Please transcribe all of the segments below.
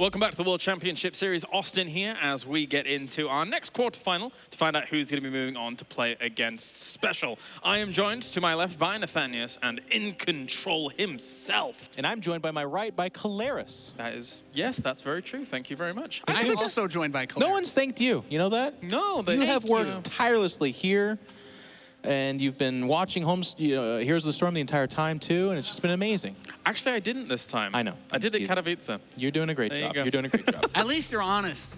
Welcome back to the World Championship Series. Austin here as we get into our next quarterfinal to find out who's going to be moving on to play against Special. I am joined to my left by Nathanius and In Control himself. And I'm joined by my right by Caleris. That is, yes, that's very true. Thank you very much. I'm also joined by Caleris. No one's thanked you. You know that? No, you have worked tirelessly here. And you've been watching Heroes of the Storm the entire time, too, and it's just been amazing. Actually, I didn't this time. I know. I did at Katowice. You're doing a great job. You're doing a great job. At least you're honest.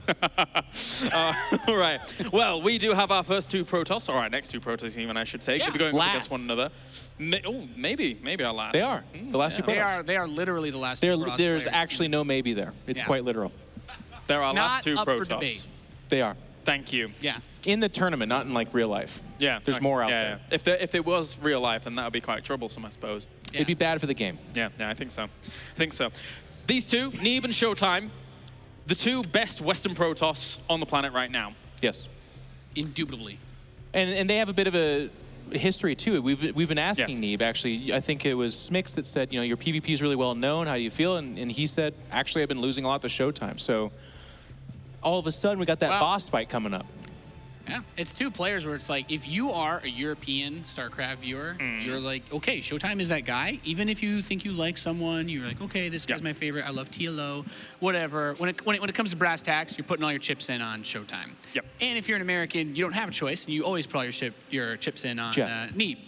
All right. Well, we do have our first two Protoss, or our next two Protoss even, I should say. Yeah. Could be going up Last. against one another. Maybe our last. They are. The last two Protoss. They are literally the last two Protoss There's players. actually no maybe there. It's quite literal. They're our Not last two up for Protoss. debate. They are. Thank you. Yeah. In the tournament, not in like real life. Yeah. There's more out there. Yeah. If it was real life, then that would be quite troublesome, I suppose. Yeah. It'd be bad for the game. Yeah, I think so. These two, Neeb and ShoWTimE, the two best Western Protoss on the planet right now. Yes. Indubitably. And they have a bit of a history too. We've been asking Yes. Neeb, actually. I think it was Smix that said, your PvP is really well known. How do you feel? And he said, actually, I've been losing a lot to ShoWTimE. So all of a sudden, we got that boss fight coming up. Yeah, it's two players where it's like, if you are a European StarCraft viewer, you're like, okay, ShoWTimE is that guy. Even if you think you like someone, you're like, okay, this guy's my favorite. I love TLO, whatever. When it comes to brass tacks, you're putting all your chips in on ShoWTimE. Yep. And if you're an American, you don't have a choice, and you always put all your chips in on Neeb.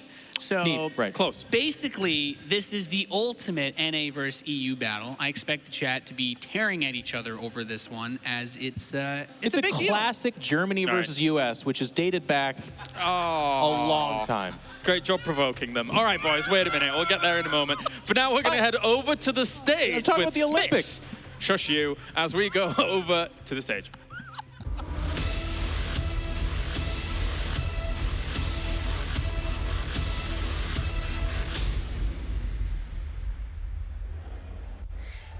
So Neeb, right. Close. basically, this is the ultimate NA versus EU battle. I expect the chat to be tearing at each other over this one, as it's a big deal. Classic Germany versus US, which is dated back a long time. Great job provoking them. All right, boys, wait a minute. We'll get there in a moment. For now, we're going to head over to the stage. I'm talking with about the Olympics. Smix. Shush you as we go over to the stage.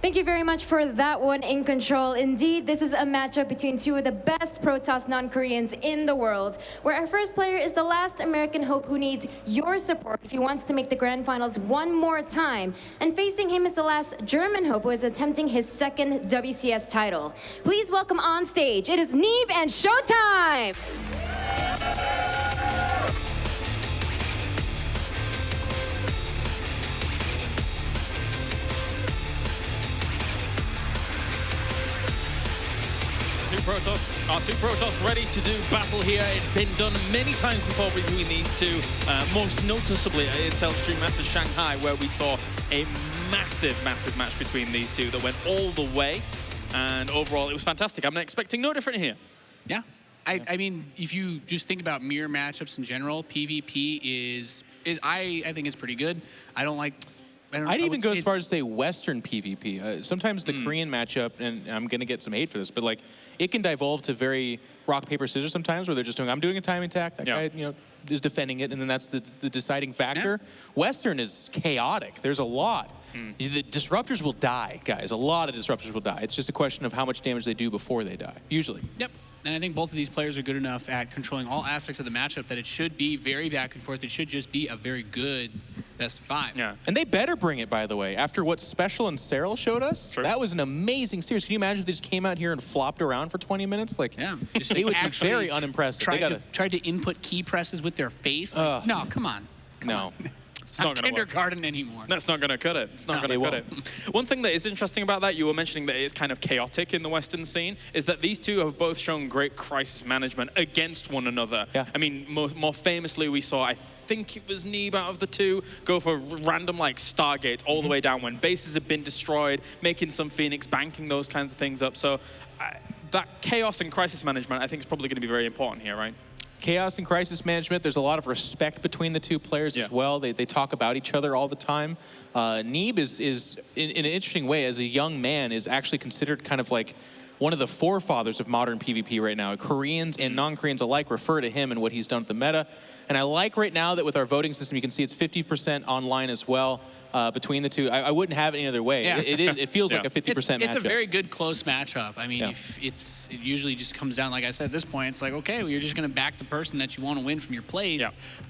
Thank you very much for that one, In Control. Indeed, this is a matchup between two of the best Protoss non-Koreans in the world, where our first player is the last American hope who needs your support if he wants to make the grand finals one more time. And facing him is the last German hope who is attempting his second WCS title. Please welcome on stage, it is Neeb and ShoWTimE! Our two Protoss ready to do battle here. It's been done many times before between these two, most noticeably at Intel Extreme Masters Shanghai, where we saw a massive match between these two that went all the way. And overall, it was fantastic. I'm expecting no different here. Yeah. I mean, if you just think about mirror matchups in general, PvP is I think it's pretty good. I'd even go as far as to say Western PvP. Sometimes the Korean matchup, and I'm going to get some hate for this, but like it can devolve to very rock, paper, scissors sometimes, where they're just doing, I'm doing a timing attack, that guy is defending it, and then that's the deciding factor. Yeah. Western is chaotic. There's a lot. The disruptors will die, guys. A lot of disruptors will die. It's just a question of how much damage they do before they die, usually. Yep. And I think both of these players are good enough at controlling all aspects of the matchup that it should be very back and forth. It should just be a very good best of 5. Yeah. And they better bring it, by the way. After what Special and Cyril showed us, that was an amazing series. Can you imagine if they just came out here and flopped around for 20 minutes? Like, yeah. It would be very unimpressive. Tried to input key presses with their face. Like, no, come on. Come on. It's not going to kindergarten anymore. That's not going to cut it. It's not going to cut it. One thing that is interesting about that, you were mentioning that it is kind of chaotic in the Western scene, is that these two have both shown great crisis management against one another. Yeah. I mean, more famously, we saw, I think it was Neeb out of the two, go for random like Stargate all the way down when bases have been destroyed, making some Phoenix, banking those kinds of things up. So that chaos and crisis management, I think, is probably going to be very important here, right? Chaos and crisis management, there's a lot of respect between the two players as well. They talk about each other all the time. Neeb is in an interesting way, as a young man, is actually considered kind of like one of the forefathers of modern PvP right now. Koreans and non-Koreans alike refer to him and what he's done at the meta. And I like right now that with our voting system, you can see it's 50% online as well between the two. I wouldn't have it any other way. Yeah. It feels like a 50% matchup. It's a very good close matchup. I mean, if it usually just comes down, like I said, at this point, it's like, okay, well, you're just going to back the person that you want to win from your plays.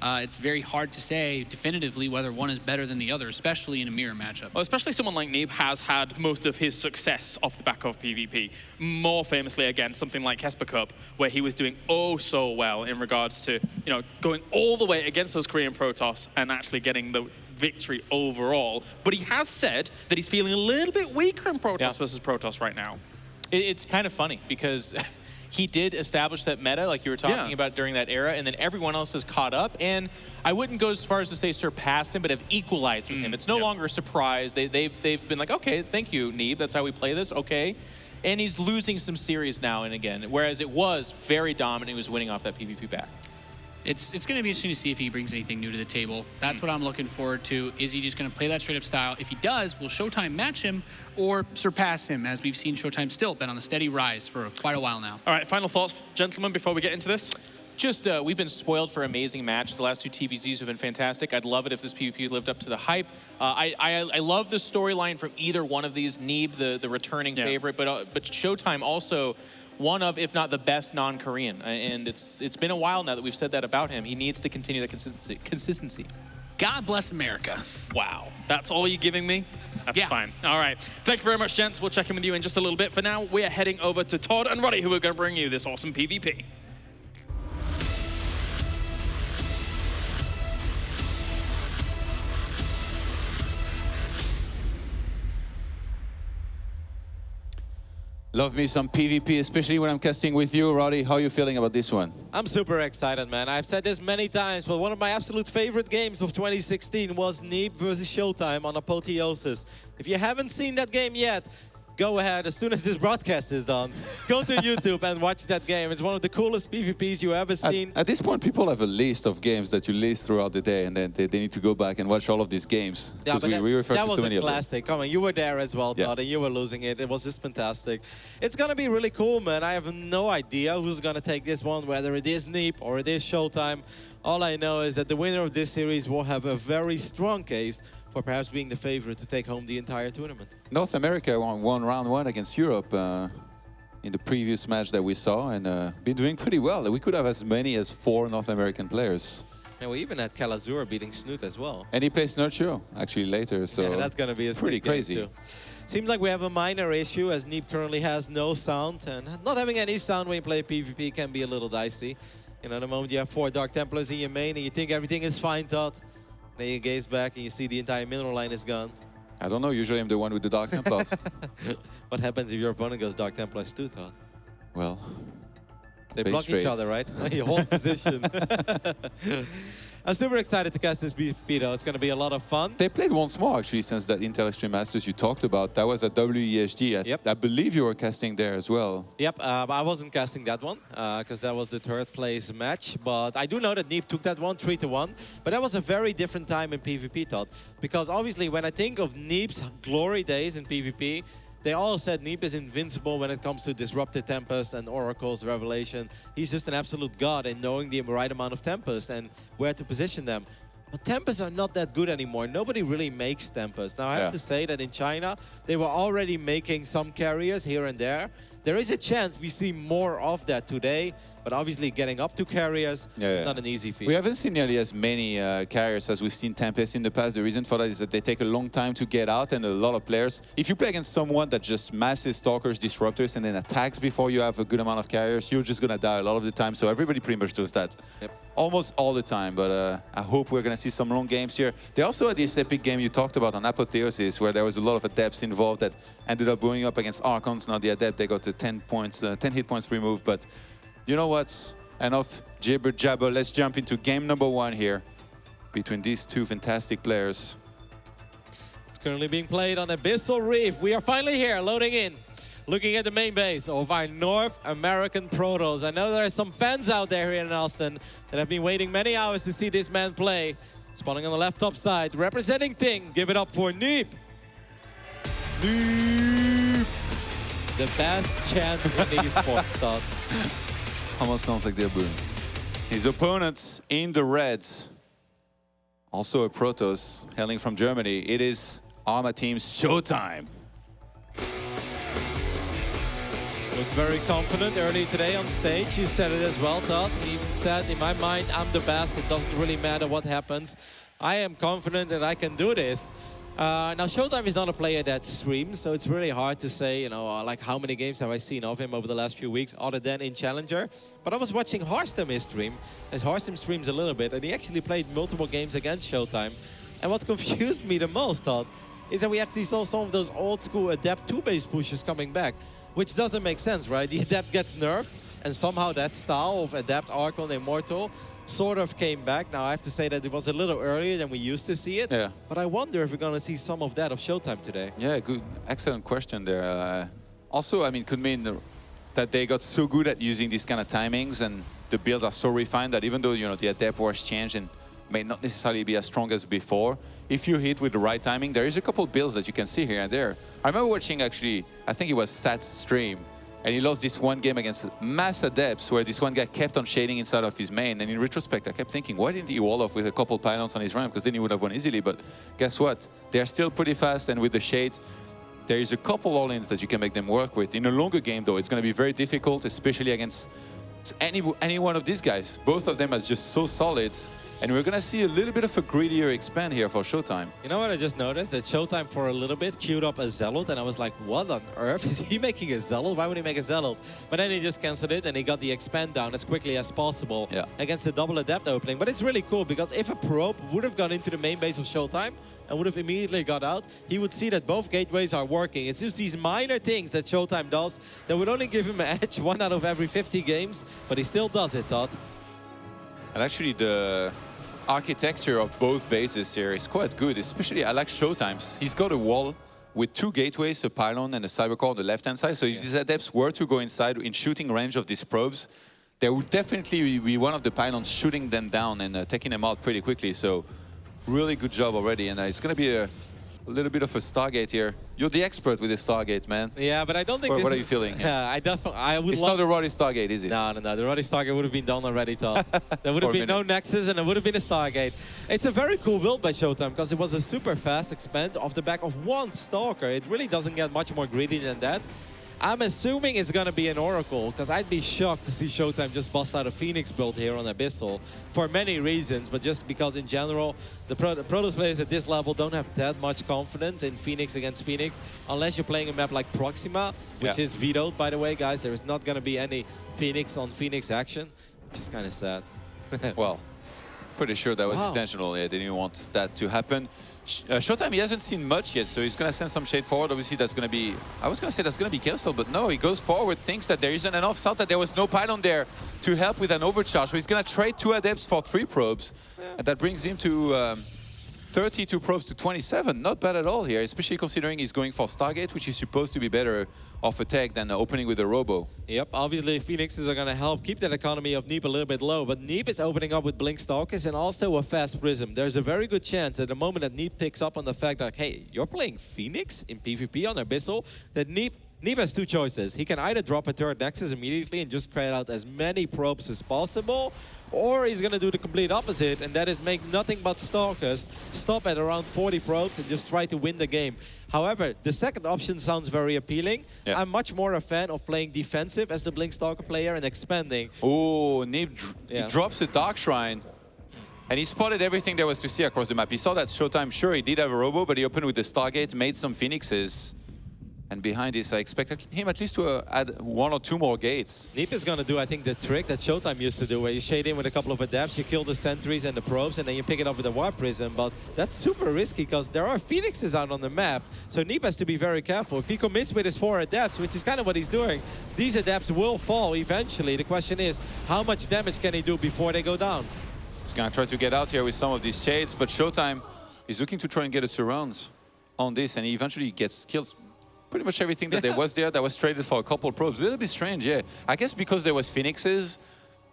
It's very hard to say definitively whether one is better than the other, especially in a mirror matchup. Well, especially someone like Neeb has had most of his success off the back of PvP. More famously, again, something like Kesper Cup, where he was doing oh so well in regards to, going all the way against those Korean Protoss and actually getting the victory overall. But he has said that he's feeling a little bit weaker in Protoss versus Protoss right now. It's kind of funny because he did establish that meta, like you were talking about during that era, and then everyone else has caught up. And I wouldn't go as far as to say surpassed him, but have equalized with him. It's no longer a surprise. They've been like, okay, thank you, Neeb. That's how we play this. Okay. And he's losing some series now and again, whereas it was very dominant. He was winning off that PvP back. It's going to be interesting to see if he brings anything new to the table. That's what I'm looking forward to. Is he just going to play that straight-up style? If he does, will ShoWTimE match him or surpass him, as we've seen ShoWTimE still been on a steady rise for quite a while now. All right, final thoughts, gentlemen, before we get into this? Just, we've been spoiled for amazing matches. The last two TVZs have been fantastic. I'd love it if this PvP lived up to the hype. I love the storyline from either one of these. Neeb, the returning favorite, but ShoWTimE also one of, if not the best non-Korean. And it's been a while now that we've said that about him. He needs to continue the consistency. God bless America. Wow. That's all you're giving me? That's fine. All right. Thank you very much, gents. We'll check in with you in just a little bit. For now, we are heading over to Todd and Roddy, who are going to bring you this awesome PvP. Love me some PvP, especially when I'm casting with you, Roddy. How are you feeling about this one? I'm super excited, man. I've said this many times, but one of my absolute favorite games of 2016 was Neeb versus ShoWTimE on Apotheosis. If you haven't seen that game yet, go ahead, as soon as this broadcast is done, go to YouTube and watch that game. It's one of the coolest PvPs you ever seen. At this point, people have a list of games that you list throughout the day, and then they need to go back and watch all of these games. Yeah, but we refer that to was so many a of them. classic. Come on, you were there as well, Todd, and you were losing it. It was just fantastic. It's going to be really cool, man. I have no idea who's going to take this one, whether it is Neeb or it is ShoWTimE. All I know is that the winner of this series will have a very strong case for perhaps being the favorite to take home the entire tournament. North America won round one against Europe in the previous match that we saw, and been doing pretty well. We could have as many as 4 North American players. And we even had Kalazur beating Snoot as well. And he plays Nurture actually later, so yeah, that's going to be a pretty crazy. Too. Seems like we have a minor issue as Neeb currently has no sound, and not having any sound when you play PvP can be a little dicey. You know, the moment you have 4 Dark Templars in your main and you think everything is fine, Todd, then you gaze back and you see the entire mineral line is gone. I don't know, usually I'm the one with the Dark Templars. What happens if your opponent goes Dark Templars too, Todd? Well, they block each other, right? You hold position. I'm super excited to cast this PvP though. It's going to be a lot of fun. They played once more actually since that Intel Extreme Masters you talked about. That was at WESG. I believe you were casting there as well. Yep, I wasn't casting that one because that was the 3rd place match. But I do know that Neeb took that one 3-1. But that was a very different time in PvP, Todd. Because obviously when I think of Neeb's glory days in PvP, they all said Neeb is invincible when it comes to Disrupted Tempest and Oracle's Revelation. He's just an absolute god in knowing the right amount of Tempest and where to position them. But Tempests are not that good anymore. Nobody really makes Tempests. Now, I have to say that in China, they were already making some carriers here and there. There is a chance we see more of that today, but obviously getting up to carriers is not an easy feat. We haven't seen nearly as many carriers as we've seen Tempest in the past. The reason for that is that they take a long time to get out, and a lot of players, if you play against someone that just masses Stalkers, Disruptors, and then attacks before you have a good amount of carriers, you're just going to die a lot of the time. So everybody pretty much does that. Almost all the time, but I hope we're going to see some long games here. They also had this epic game you talked about on Apotheosis, where there was a lot of Adepts involved that ended up going up against Archons. Now the Adept, they got to 10 points, 10 hit points removed. But you know what? Enough jibber jabber. Let's jump into game number 1 here between these 2 fantastic players. It's currently being played on Abyssal Reef. We are finally here, loading in. Looking at the main base of our North American Protoss. I know there are some fans out there here in Austin that have been waiting many hours to see this man play. Spawning on the left top side, representing Ting. Give it up for Neeb. Neeb! The best chant in the esports, Todd. Almost sounds like they're booing. His opponent in the reds, also a Protoss hailing from Germany. It is Arma Team's ShoWTimE. Looked very confident early today on stage. You said it as well, Todd. He even said, in my mind, I'm the best. It doesn't really matter what happens. I am confident that I can do this. Now, ShoWTimE is not a player that streams, so it's really hard to say, you know, like how many games have I seen of him over the last few weeks, other than in Challenger. But I was watching ShoWTimE stream, as ShoWTimE streams a little bit, and he actually played multiple games against ShoWTimE. And what confused me the most, Todd, is that we actually saw some of those old school Adept 2-base pushes coming back. Which doesn't make sense, right? The Adept gets nerfed, and somehow that style of Adept, Archon, Immortal sort of came back. Now, I have to say that it was a little earlier than we used to see it. Yeah. But I wonder if we're going to see some of that of ShoWTimE today. Yeah, good, excellent question there. Also, I mean, could mean that they got so good at using these kind of timings, and the builds are so refined that even though, you know, the Adept was changed and may not necessarily be as strong as before, if you hit with the right timing, there is a couple builds that you can see here and there. I remember watching, actually, I think it was Stats stream, and he lost this one game against mass Adepts where this one guy kept on shading inside of his main. And in retrospect, I kept thinking, why didn't he wall off with a couple pylons on his ramp? Because then he would have won easily. But guess what? They're still pretty fast, and with the shades, there is a couple all-ins that you can make them work with. In a longer game, though, it's going to be very difficult, especially against any one of these guys. Both of them are just so solid. And we're going to see a little bit of a greedier expand here for ShoWTimE. You know what I just noticed? That ShoWTimE for a little bit queued up a Zealot, and I was like, what on earth? Is he making a Zealot? Why would he make a Zealot? But then he just cancelled it, and he got the expand down as quickly as possible against the double Adept opening. But it's really cool, because if a probe would have gone into the main base of ShoWTimE and would have immediately got out, he would see that both gateways are working. It's just these minor things that ShoWTimE does that would only give him an edge 1 out of every 50 games, but he still does it, Todd. And actually, the architecture of both bases here is quite good, especially I like ShoWTimE's. He's got a wall with 2 gateways, a pylon and a cybercore on the left-hand side. So if these Adepts were to go inside in shooting range of these probes, there would definitely be one of the pylons shooting them down and taking them out pretty quickly. So really good job already. And it's going to be a little bit of a Stargate here. You're the expert with the Stargate, man. Yeah, but I don't think What are you feeling? Yeah, I would It's love... not the Roddy Stargate, is it? No. The Roddy Stargate would have been done already, Todd. There would have been no Nexus, and it would have been a Stargate. It's a very cool build by ShoWTimE, because it was a super fast expand off the back of 1 Stalker. It really doesn't get much more greedy than that. I'm assuming it's going to be an Oracle, because I'd be shocked to see ShoWTimE just bust out a Phoenix build here on Abyssal for many reasons, but just because in general, the Protoss players at this level don't have that much confidence in Phoenix against Phoenix, unless you're playing a map like Proxima, which is vetoed, by the way, guys. There is not going to be any Phoenix on Phoenix action, which is kind of sad. Well, pretty sure that was intentional. Yeah, they didn't want that to happen. ShoWTimE, he hasn't seen much yet, so he's going to send some shade forward. Obviously, that's going to be... I was going to say that's going to be cancelled, but no, he goes forward, thinks that there isn't enough south, that there was no pylon there to help with an overcharge. So he's going to trade 2 Adepts for 3 probes, and that brings him to 32 probes to 27. Not bad at all here, especially considering he's going for Stargate, which is supposed to be better off attack than opening with a Robo. Yep, obviously Phoenixes are going to help keep that economy of Neeb a little bit low, but Neeb is opening up with Blink Stalkers and also a fast Prism. There's a very good chance that the moment that Neeb picks up on the fact that, hey, you're playing Phoenix in PvP on Abyssal, that Neeb has 2 choices. He can either drop a turret Nexus immediately and just create out as many probes as possible, or he's going to do the complete opposite, and that is make nothing but Stalkers, stop at around 40 probes and just try to win the game. However, the second option sounds very appealing. Yeah. I'm much more a fan of playing defensive as the Blink Stalker player and expanding. Oh, Neeb he drops a Dark Shrine. And he spotted everything there was to see across the map. He saw that ShoWTimE, sure, he did have a Robo, but he opened with the Stargate, made some Phoenixes. And behind this, I expected him at least to add 1 or 2 more gates. Neeb is going to do, I think, the trick that ShoWTimE used to do, where you shade in with a couple of Adepts, you kill the sentries and the probes, and then you pick it up with a Warp Prism. But that's super risky, because there are Phoenixes out on the map. So Neeb has to be very careful. If he commits with his 4 Adepts, which is kind of what he's doing, these Adepts will fall eventually. The question is, how much damage can he do before they go down? He's going to try to get out here with some of these shades, but ShoWTimE is looking to try and get a surround on this, and he eventually kills pretty much everything that there was traded for a couple of probes. A little bit strange, yeah. I guess because there was Phoenixes,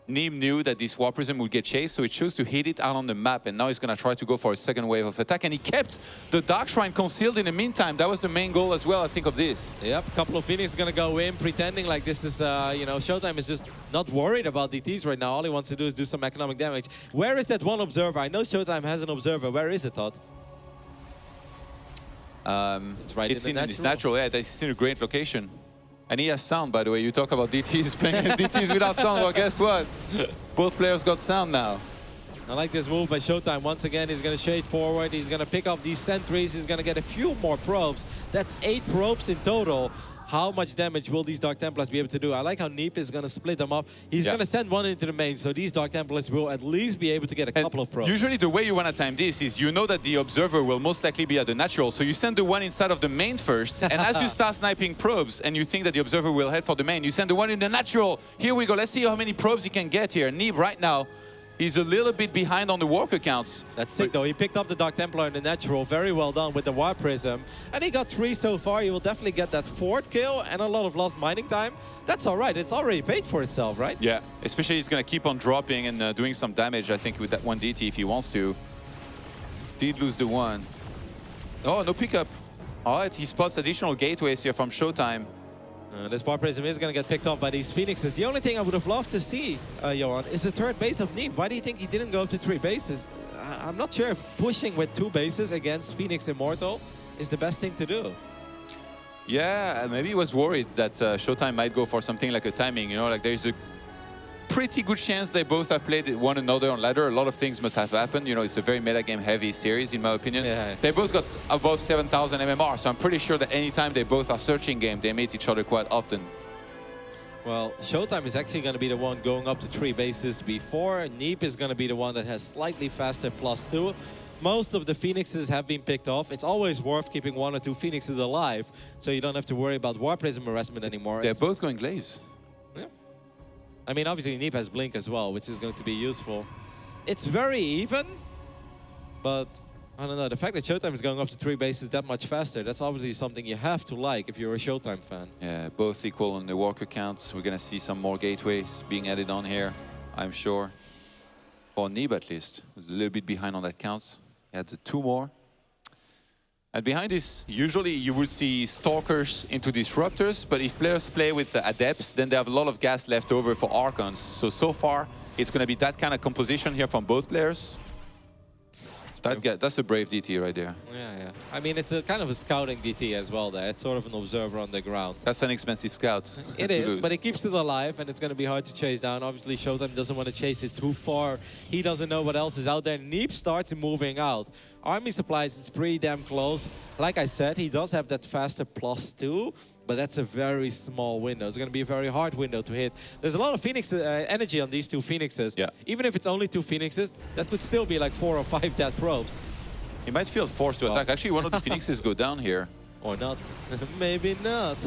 Neeb knew that this War Prism would get chased, so he chose to hit it out on the map, and now he's going to try to go for a second wave of attack, and he kept the Dark Shrine concealed in the meantime. That was the main goal as well, I think, of this. Yep, a couple of Phoenix going to go in, pretending like this is, you know, ShoWTimE is just not worried about DTs right now. All he wants to do is do some economic damage. Where is that one observer? I know ShoWTimE has an observer. Where is it, Todd? It's right in the It's natural, yeah, it's in a great location. And he has sound, by the way. You talk about DTs, playing against DTs without sound. Well, guess what? Both players got sound now. I like this move by ShoWTimE. Once again, he's going to shade forward. He's going to pick up these sentries. He's going to get a few more probes. That's 8 probes in total. How much damage will these Dark Templars be able to do? I like how Neeb is going to split them up. He's going to send one into the main, so these Dark Templars will at least be able to get a couple of probes. Usually the way you want to time this is you know that the observer will most likely be at the natural, so you send the one inside of the main first, and as you start sniping probes and you think that the observer will head for the main, you send the one in the natural. Here we go. Let's see how many probes he can get here. Neeb right now, he's a little bit behind on the walker counts. That's sick, though. He picked up the Dark Templar in the natural. Very well done with the War Prism. And he got 3 so far. He will definitely get that 4th kill and a lot of lost mining time. That's all right. It's already paid for itself, right? Yeah, especially he's going to keep on dropping and doing some damage, I think, with that one DT if he wants to. Did lose the one. Oh, no pickup. All right, he spots additional gateways here from ShoWTimE. This War Prism is going to get picked up by these Phoenixes. The only thing I would have loved to see, Johan, is the 3rd base of Neeb. Why do you think he didn't go up to 3 bases? I'm not sure if pushing with 2 bases against Phoenix Immortal is the best thing to do. Yeah, maybe he was worried that ShoWTimE might go for something like a timing. You know, like there's a pretty good chance they both have played one another on ladder. A lot of things must have happened. You know, it's a very metagame heavy series, in my opinion. Yeah. They both got above 7,000 MMR, so I'm pretty sure that anytime they both are searching game, they meet each other quite often. Well, ShoWTimE is actually going to be the one going up to 3 bases before. Neeb is going to be the one that has slightly faster +2. Most of the Phoenixes have been picked off. It's always worth keeping 1 or 2 Phoenixes alive, so you don't have to worry about War Prism harassment anymore. They're both going glaze. Yeah. I mean, obviously, Neeb has Blink as well, which is going to be useful. It's very even, but I don't know. The fact that ShoWTimE is going up to 3 bases that much faster, that's obviously something you have to like if you're a ShoWTimE fan. Yeah, both equal on the walker counts. We're going to see some more gateways being added on here, I'm sure. For Neeb, at least. Was a little bit behind on that counts. He had 2 more. And behind this, usually you will see Stalkers into Disruptors, but if players play with the Adepts, then they have a lot of gas left over for Archons. So far, it's going to be that kind of composition here from both players. That's a brave DT right there. Yeah. I mean, it's a kind of a scouting DT as well there. It's sort of an observer on the ground. That's an expensive scout. It is, but it keeps it alive, and it's going to be hard to chase down. Obviously, ShoWTimE doesn't want to chase it too far. He doesn't know what else is out there. Neeb starts moving out. Army supplies is pretty damn close. Like I said, he does have that faster +2, but that's a very small window. It's going to be a very hard window to hit. There's a lot of Phoenix energy on these 2 Phoenixes. Yeah. Even if it's only 2 Phoenixes, that could still be like 4 or 5 dead probes. He might feel forced to attack. Actually, one of the Phoenixes go down here. Or not. Maybe not.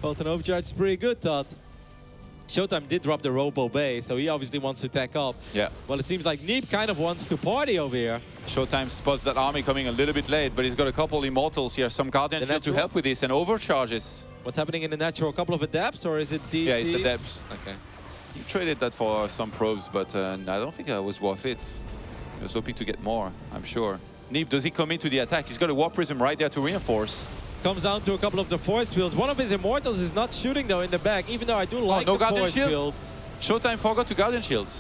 Photon Overcharge is pretty good, Todd. ShoWTimE did drop the Robo Bay, so he obviously wants to tech up. Yeah. Well, it seems like Neeb kind of wants to party over here. ShoWTimE spots that army coming a little bit late, but he's got a couple Immortals here. Some Guardian Shield to help with this, and overcharges. What's happening in the natural? A couple of Adepts, or is it the... Yeah, it's Adepts. Okay. He traded that for some probes, but I don't think that was worth it. He was hoping to get more, I'm sure. Neeb, does he come into the attack? He's got a War Prism right there to reinforce. Comes down to a couple of the force fields. One of his Immortals is not shooting, though, in the back, even though I do like no the Guardian force Shield? fields. ShoWTimE forgot to Guardian Shields.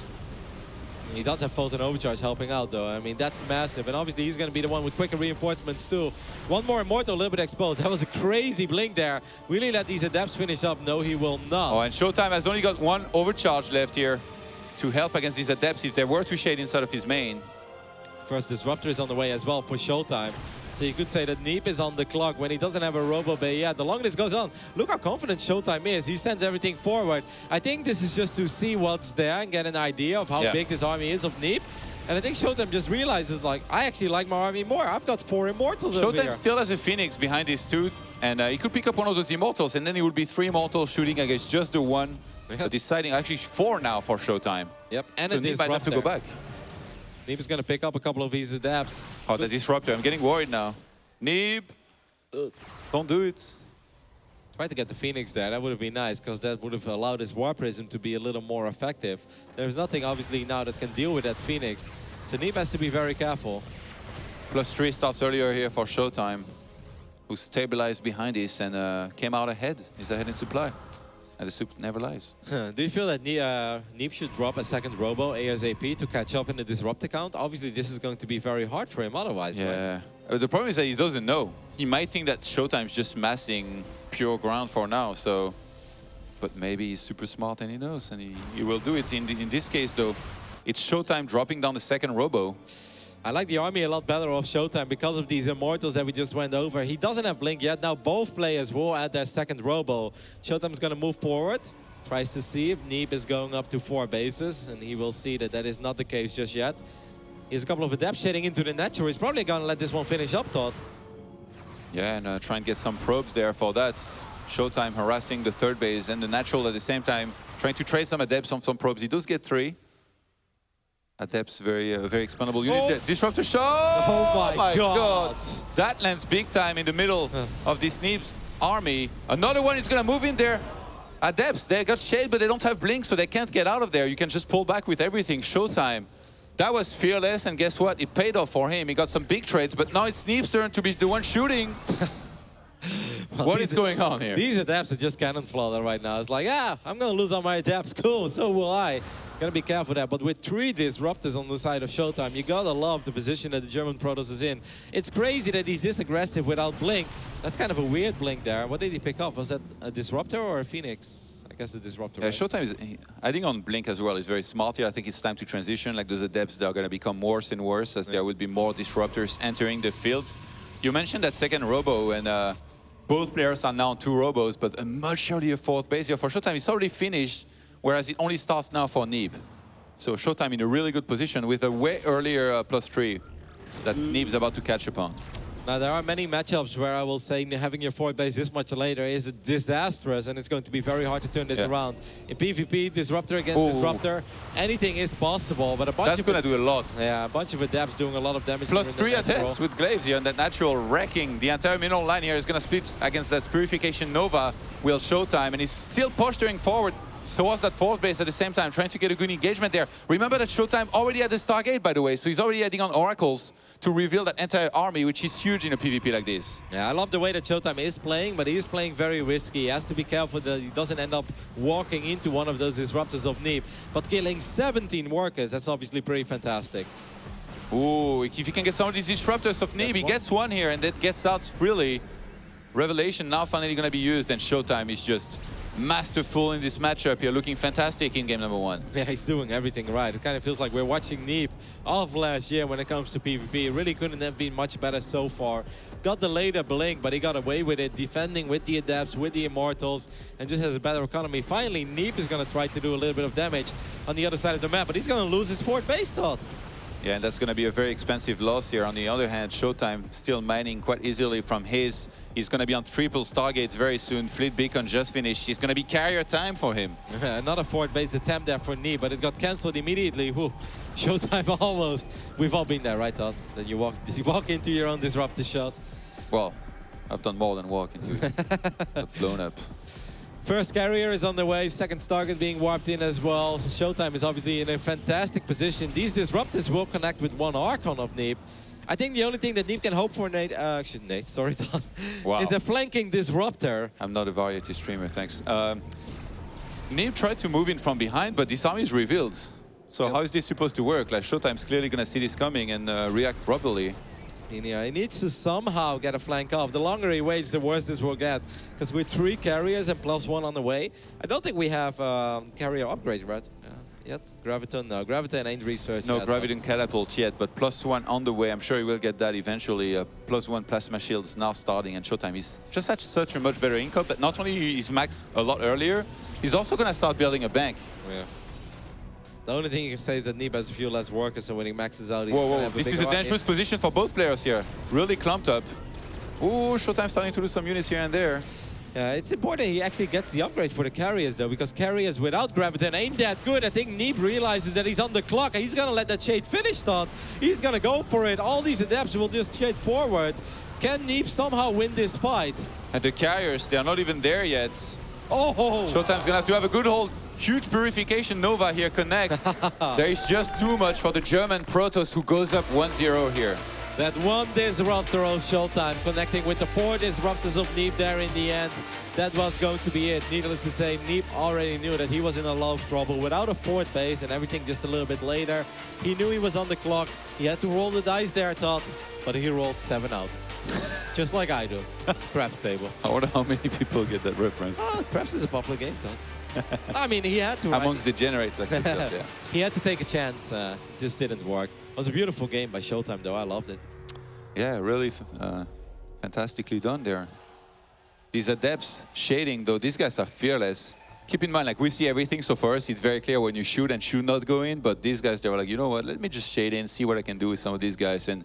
He does have Photon Overcharge helping out, though. I mean, that's massive. And obviously, he's going to be the one with quicker reinforcements, too. One more Immortal, a little bit exposed. That was a crazy blink there. Will he let these Adepts finish up? No, he will not. Oh, and ShoWTimE has only got 1 overcharge left here to help against these Adepts if they were to shade inside of his main. First Disruptor is on the way as well for ShoWTimE. So you could say that Neeb is on the clock when he doesn't have a Robo Bay yet. The longer this goes on, look how confident ShoWTimE is. He sends everything forward. I think this is just to see what's there and get an idea of how big this army is of Neeb. And I think ShoWTimE just realizes, like, I actually like my army more. I've got 4 Immortals over here. ShoWTimE still has a Phoenix behind these 2, and he could pick up one of those Immortals, and then it would be 3 Immortals shooting against just the 1. Deciding actually 4 now for ShoWTimE. Yep, and so Neeb might have to go back. Neeb is going to pick up a couple of these Adapts. Oh, the Disruptor. I'm getting worried now. Neeb, don't do it. Try to get the Phoenix there. That would have been nice, because that would have allowed his War Prism to be a little more effective. There's nothing, obviously, now that can deal with that Phoenix. So Neeb has to be very careful. +3 starts earlier here for ShoWTimE, who stabilized behind this and came out ahead. He's ahead in supply. And the soup never lies. Do you feel that Neeb should drop a second Robo ASAP to catch up in the Disrupt count? Obviously, this is going to be very hard for him otherwise. Yeah. Right? The problem is that he doesn't know. He might think that ShoWTimE's just massing pure ground for now, so... But maybe he's super smart and he knows, and he will do it. In this case, though, it's ShoWTimE dropping down the second Robo. I like the army a lot better of ShoWTimE because of these Immortals that we just went over. He doesn't have Blink yet. Now both players will add their second Robo. ShoWTimE's going to move forward. Tries to see if Neeb is going up to 4 bases. And he will see that that is not the case just yet. He has a couple of Adepts shading into the natural. He's probably going to let this one finish up, Todd. Yeah, and try and get some probes there for that. ShoWTimE harassing the third base and the natural at the same time. Trying to trade some Adepts on some probes. He does get 3. Adepts, very expendable unit. Oh. Disruptor shot! Oh my God! That lands big time in the middle of this Neeb's army. Another one is going to move in there. Adepts, they got shade, but they don't have Blink, so they can't get out of there. You can just pull back with everything. ShoWTimE. That was fearless, and guess what? It paid off for him. He got some big trades, but now it's Neeb's turn to be the one shooting. Well, what is going on here? These Adepts are just cannon fodder right now. It's like, I'm going to lose all my Adepts. Cool, so will I. Gotta be careful there, but with 3 Disruptors on the side of ShoWTimE, you gotta love the position that the German Protoss is in. It's crazy that he's this aggressive without Blink. That's kind of a weird Blink there. What did he pick up? Was that a Disruptor or a Phoenix? I guess a Disruptor. Yeah, right? ShoWTimE is, I think on Blink as well, is very smart here. I think it's time to transition. Like those Adepts, they're gonna become worse and worse as there will be more Disruptors entering the field. You mentioned that second Robo, and both players are now on 2 Robos, but a much earlier 4th base here for ShoWTimE. It's already finished, whereas it only starts now for Neeb. So ShoWTimE in a really good position with a way earlier +3 that Neeb's about to catch upon. Now, there are many matchups where I will say having your 4th base this much later is disastrous, and it's going to be very hard to turn this around. In PvP, Disruptor against Disruptor, anything is possible, but a bunch That's going to do a lot. Yeah, a bunch of Adepts doing a lot of damage. +3 Adepts with Glaives here, and that natural wrecking. The entire middle line here is going to split against that Purification Nova will ShoWTimE, and he's still posturing forward towards that 4th base at the same time, trying to get a good engagement there. Remember that ShoWTimE already had the Stargate, by the way, so he's already adding on Oracles to reveal that entire army, which is huge in a PvP like this. Yeah, I love the way that ShoWTimE is playing, but he is playing very risky. He has to be careful that he doesn't end up walking into one of those Disruptors of Neeb. But killing 17 workers, that's obviously pretty fantastic. Ooh, if he can get some of these Disruptors of Neeb, he gets one here, and that gets out freely. Revelation now finally going to be used, and ShoWTimE is just masterful in this matchup here, looking fantastic in game number 1. Yeah, he's doing everything right. It kind of feels like we're watching Neeb of last year when it comes to PvP. It really couldn't have been much better so far. Got the later Blink, but he got away with it, defending with the Adepts, with the Immortals, and just has a better economy. Finally, Neeb is going to try to do a little bit of damage on the other side of the map, but he's going to lose his 4th base, Todd. Yeah, and that's going to be a very expensive loss here. On the other hand, ShoWTimE still mining quite easily from his. He's going to be on triple Stargates very soon. Fleet Beacon just finished. It's going to be carrier time for him. Another 4th base attempt there for Neeb, but it got cancelled immediately. Whew. ShoWTimE almost. We've all been there, right, Todd? That you walk into your own Disruptor shot. Well, I've done more than walk into it. Blown up. First carrier is on the way, second Stargate being warped in as well. So ShoWTimE is obviously in a fantastic position. These Disruptors will connect with one Archon of Neeb. I think the only thing that Neeb can hope for, Nate, sorry, Todd, is a flanking Disruptor. I'm not a variety streamer, thanks. Neeb tried to move in from behind, but this army is revealed. So how is this supposed to work? Like ShoWTimE's clearly going to see this coming and react properly. Yeah, he needs to somehow get a flank off. The longer he waits, the worse this will get. Because with 3 carriers and +1 on the way, I don't think we have carrier upgrade, right? Yet? Graviton, no. Graviton ain't researched No, yet. Graviton Catapult yet, but +1 on the way. I'm sure he will get that eventually. +1 Plasma Shields now starting, and ShoWTimE is just had such a much better income that not only is max a lot earlier, he's also going to start building a bank. Yeah. The only thing you can say is that Neeb has a few less workers, so when he maxes out, he's Whoa, this is a dangerous position for both players here. Really clumped up. Ooh, ShoWTimE starting to lose some units here and there. Yeah, it's important he actually gets the upgrade for the carriers, though, because carriers without Graviton ain't that good. I think Neeb realizes that he's on the clock, and he's going to let that shade finish, Todd. He's going to go for it. All these Adepts will just shade forward. Can Neeb somehow win this fight? And the carriers, they are not even there yet. Oh! ShoWTimE's gonna have to have a good hold. Huge purification Nova here connects. There is just too much for the German Protoss, who goes up 1-0 here. That one disruptor of ShoWTimE connecting with the 4 disruptors of Neeb there in the end. That was going to be it. Needless to say, Neeb already knew that he was in a lot of trouble without a 4th base and everything just a little bit later. He knew he was on the clock. He had to roll the dice there, Todd, but he rolled 7 out. Just like I do. Craps table. I wonder how many people get that reference. Craps is a popular game, Todd. I mean, he had to. Amongst degenerates like this, yeah. He had to take a chance. This didn't work. It was a beautiful game by ShoWTimE, though. I loved it. Yeah, really fantastically done there. These adepts shading, though, these guys are fearless. Keep in mind, like, we see everything, so for us, it's very clear when you shoot and shoot not go in, but these guys, they were like, you know what, let me just shade in, see what I can do with some of these guys. And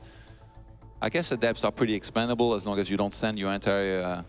I guess adepts are pretty expendable as long as you don't send your entire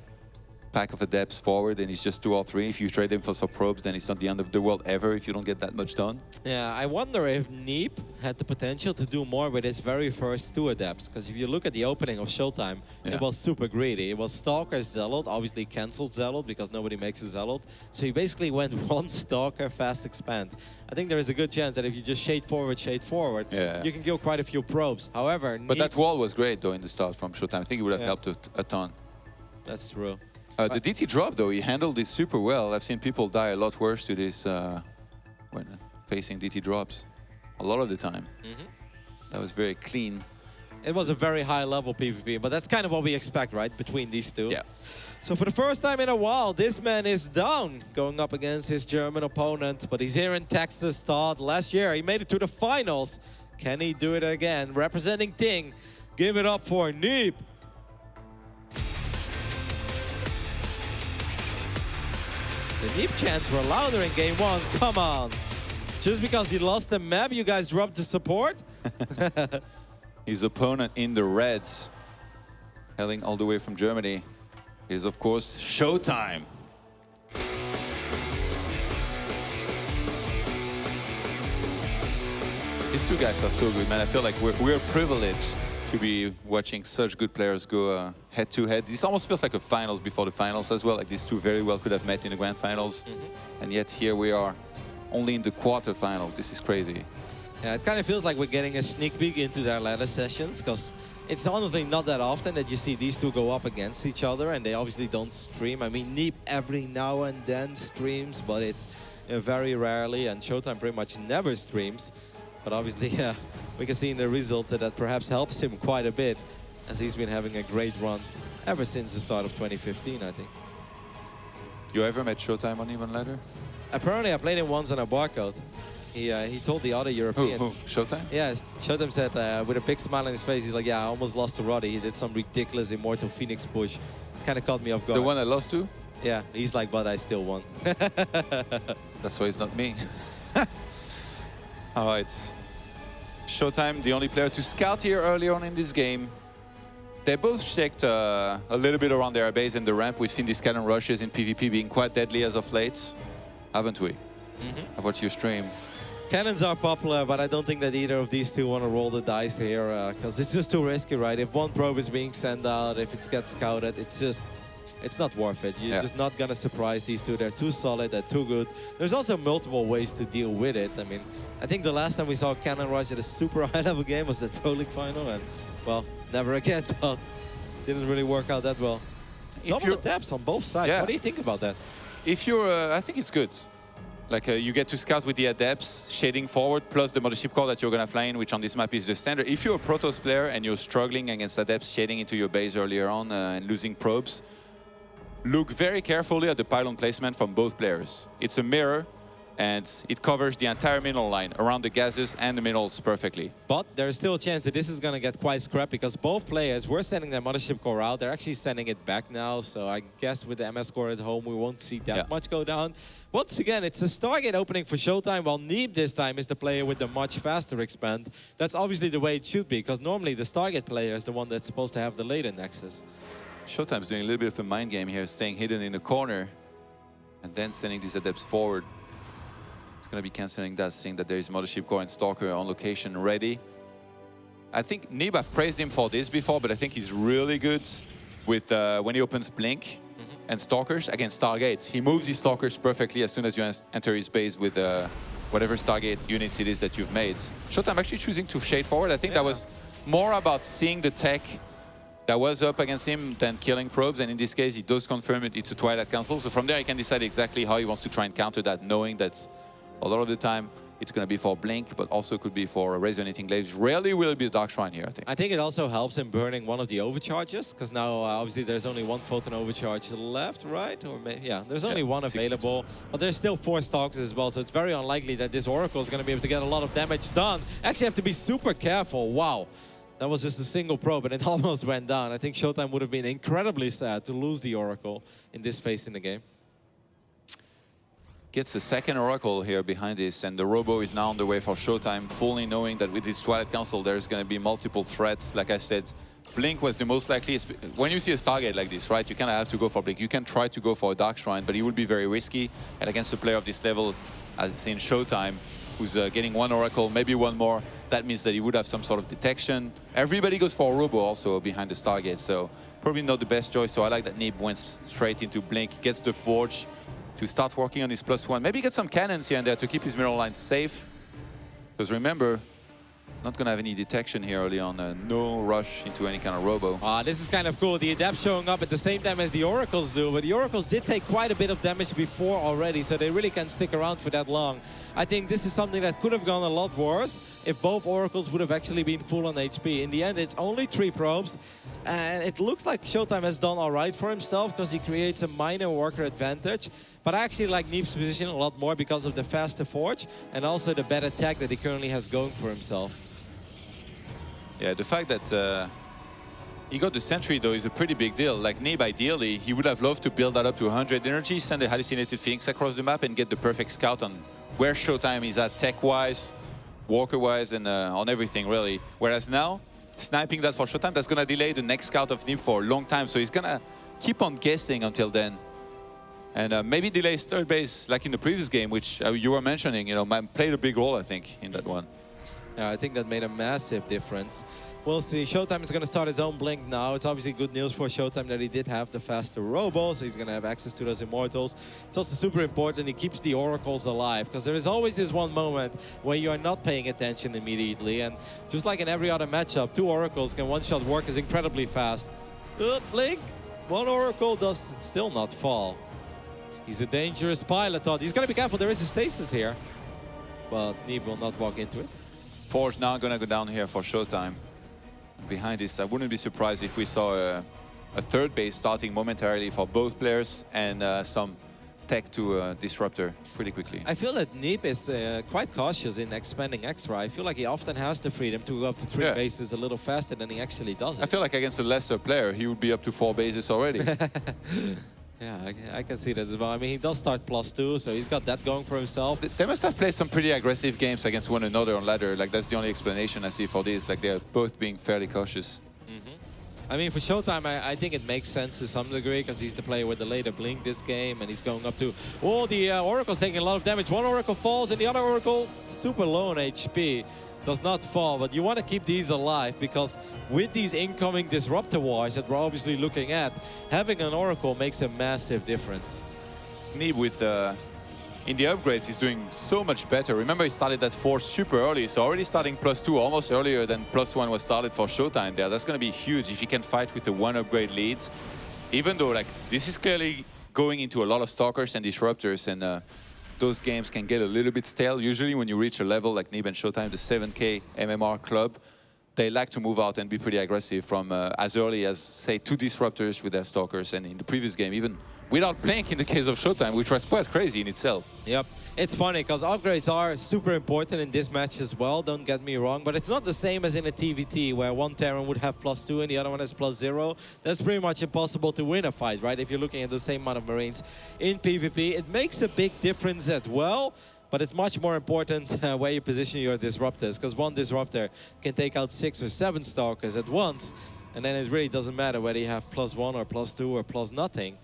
pack of adepts forward and it's just 2 or 3. If you trade them for some probes, then it's not the end of the world ever if you don't get that much done. Yeah, I wonder if Neeb had the potential to do more with his very first 2 adepts. Because if you look at the opening of ShoWTimE, it was super greedy. It was Stalker, Zealot, obviously cancelled Zealot because nobody makes a Zealot. So he basically went 1 Stalker, fast expand. I think there is a good chance that if you just shade forward, you can kill quite a few probes. However, but that wall was great, though, in the start from ShoWTimE. I think it would have helped a ton. That's true. The DT drop, though, he handled this super well. I've seen people die a lot worse to this when facing DT drops. A lot of the time. That was very clean. It was a very high-level PvP, but that's kind of what we expect, right, between these two. Yeah. So for the first time in a while, this man is down going up against his German opponent, but he's here in Texas, Todd. Last year, he made it to the finals. Can he do it again? Representing Ting, give it up for Neeb. The Neeb chants were louder in game 1. Come on. Just because he lost the map, you guys dropped the support? His opponent in the reds, hailing all the way from Germany, is, of course, ShoWTimE. These 2 guys are so good, man. I feel like we're privileged to be watching such good players go head-to-head. This almost feels like a finals before the finals as well. Like, these 2 very well could have met in the grand finals. And yet here we are, only in the quarterfinals. This is crazy. Yeah, it kind of feels like we're getting a sneak peek into their ladder sessions, because it's honestly not that often that you see these 2 go up against each other, and they obviously don't stream. I mean, Neeb every now and then streams, but it's very rarely, and ShoWTimE pretty much never streams. But obviously, we can see in the results that perhaps helps him quite a bit, as he's been having a great run ever since the start of 2015, I think. You ever met ShoWTimE on Even Ladder? Apparently, I played him once on a barcode. He told the other European. Who? ShoWTimE? Yeah, ShoWTimE said with a big smile on his face, he's like, yeah, I almost lost to Roddy. He did some ridiculous Immortal Phoenix push. Kind of caught me off guard. The one I lost to? Yeah, he's like, but I still won. That's why it's not me. All right. ShoWTimE, the only player to scout here early on in this game. They both checked a little bit around their base in the ramp. We've seen these cannon rushes in PvP being quite deadly as of late, haven't we? I've watched your stream. Cannons are popular, but I don't think that either of these 2 want to roll the dice here, because it's just too risky, right? If 1 probe is being sent out, if it gets scouted, it's not worth it. You're just not going to surprise these 2. They're too solid, they're too good. There's also multiple ways to deal with it. I mean, I think the last time we saw Cannon Rush at a super high-level game was that Pro League final, and, well, never again, Todd. Didn't really work out that well. Double adepts on both sides. What do you think about that? If you're, I think it's good. Like, you get to scout with the adepts, shading forward, plus the mothership core that you're going to fly in, which on this map is the standard. If you're a Protoss player and you're struggling against adepts shading into your base earlier on and losing probes, look very carefully at the pylon placement from both players. It's a mirror, and it covers the entire mineral line around the gases and the minerals perfectly. But there's still a chance that this is going to get quite scrappy, because both players were sending their mothership core out. They're actually sending it back now, so I guess with the MS core at home, we won't see that much go down. Once again, it's a Stargate opening for ShoWTimE, while Neeb this time is the player with the much faster expand. That's obviously the way it should be, because normally the Stargate player is the one that's supposed to have the later nexus. ShoWTimE's doing a little bit of a mind game here, staying hidden in the corner, and then sending these adepts forward. It's going to be canceling that, seeing that there is Mothership Core and Stalker on location ready. I think Neeb, I've praised him for this before, but I think he's really good with when he opens Blink and Stalkers against Stargate. He moves his Stalkers perfectly as soon as you enter his base with whatever Stargate units it is that you've made. ShoWTimE actually choosing to shade forward. I think that was more about seeing the tech that was up against him than killing probes, and in this case he does confirm it's a Twilight Council, so from there he can decide exactly how he wants to try and counter that, knowing that a lot of the time it's going to be for Blink, but also could be for Resonating Glaives. Rarely will it be a Dark Shrine here, I think. I think it also helps in burning one of the overcharges, because now obviously there's only one Photon overcharge left, right? Or yeah, there's only one available, but there's still 4 Stalkers as well, so it's very unlikely that this Oracle is going to be able to get a lot of damage done. Actually have to be super careful. Wow. That was just a single probe, and it almost went down. I think ShoWTimE would have been incredibly sad to lose the Oracle in this phase in the game. Gets the second Oracle here behind this, and the Robo is now on the way for ShoWTimE, fully knowing that with this Twilight Council there's going to be multiple threats. Like I said, Blink was the most likely. When you see a Stargate like this, right, you kind of have to go for Blink. You can try to go for a Dark Shrine, but it would be very risky. And against a player of this level, as in ShoWTimE, who's getting 1 Oracle, maybe 1 more, that means that he would have some sort of detection. Everybody goes for a Robo also behind the Stargate, so probably not the best choice. So I like that Neeb went straight into Blink, gets the Forge to start working on his +1. Maybe get some cannons here and there to keep his mirror line safe. Because remember, it's not going to have any detection here early on. No rush into any kind of Robo. This is kind of cool. The Adept showing up at the same time as the Oracles do. But the Oracles did take quite a bit of damage before already, so they really can't stick around for that long. I think this is something that could have gone a lot worse if both Oracles would have actually been full on HP. In the end, it's only 3 probes. And it looks like ShoWTimE has done all right for himself because he creates a minor worker advantage. But I actually like Neeb's position a lot more because of the faster Forge and also the better tech that he currently has going for himself. Yeah, the fact that he got the Sentry, though, is a pretty big deal. Like Neeb, ideally, he would have loved to build that up to 100 energy, send the Hallucinated Phoenix across the map and get the perfect scout on where ShoWTimE is at tech-wise, walker-wise, and on everything, really. Whereas now, sniping that for ShoWTimE, that's going to delay the next scout of Neeb for a long time. So he's going to keep on guessing until then. And maybe delay his 3rd base, like in the previous game, which you were mentioning, you know, played a big role, I think, in that one. Yeah, I think that made a massive difference. We'll see. ShoWTimE is going to start his own Blink now. It's obviously good news for ShoWTimE that he did have the faster Robo, so he's going to have access to those Immortals. It's also super important he keeps the Oracles alive, because there is always this one moment where you are not paying attention immediately. And just like in every other matchup, 2 Oracles can one-shot workers incredibly fast. Blink! 1 Oracle does still not fall. He's a dangerous pilot. He's got to be careful. There is a stasis here, but Neeb will not walk into it. Forge now going to go down here for ShoWTimE. Behind this, I wouldn't be surprised if we saw a 3rd base starting momentarily for both players and some tech to Disruptor pretty quickly. I feel that Neeb is quite cautious in expanding extra. I feel like he often has the freedom to go up to 3 bases a little faster than he actually does it. I feel like against a lesser player, he would be up to 4 bases already. Yeah, I can see that as well. I mean, he does start +2, so he's got that going for himself. They must have played some pretty aggressive games against one another on ladder. Like, that's the only explanation I see for this. Like, they're both being fairly cautious. I mean, for ShoWTimE, I think it makes sense to some degree because he's the player with the later Blink this game, and he's going up to... Oh, the Oracle's taking a lot of damage. 1 Oracle falls, and the other Oracle, super low on HP, does not fall. But you want to keep these alive because with these incoming Disruptor wars that we're obviously looking at, having an Oracle makes a massive difference. Neeb with... in the upgrades, he's doing so much better. Remember, he started that Force super early, so already starting +2, almost earlier than +1 was started for ShoWTimE there. That's going to be huge if he can fight with the 1 upgrade lead. Even though, like, this is clearly going into a lot of Stalkers and Disruptors, and those games can get a little bit stale. Usually when you reach a level like Neeb and ShoWTimE, the 7K MMR club, they like to move out and be pretty aggressive from as early as, say, 2 Disruptors with their Stalkers, and in the previous game, even without Blink in the case of ShoWTimE, which was quite crazy in itself. Yep. It's funny because upgrades are super important in this match as well, don't get me wrong, but it's not the same as in a TVT where one Terran would have +2 and the other one has +0. That's pretty much impossible to win a fight, right? If you're looking at the same amount of Marines in PvP. It makes a big difference as well, but it's much more important where you position your Disruptors, because one Disruptor can take out 6 or 7 Stalkers at once, and then it really doesn't matter whether you have +1 or +2 or +nothing.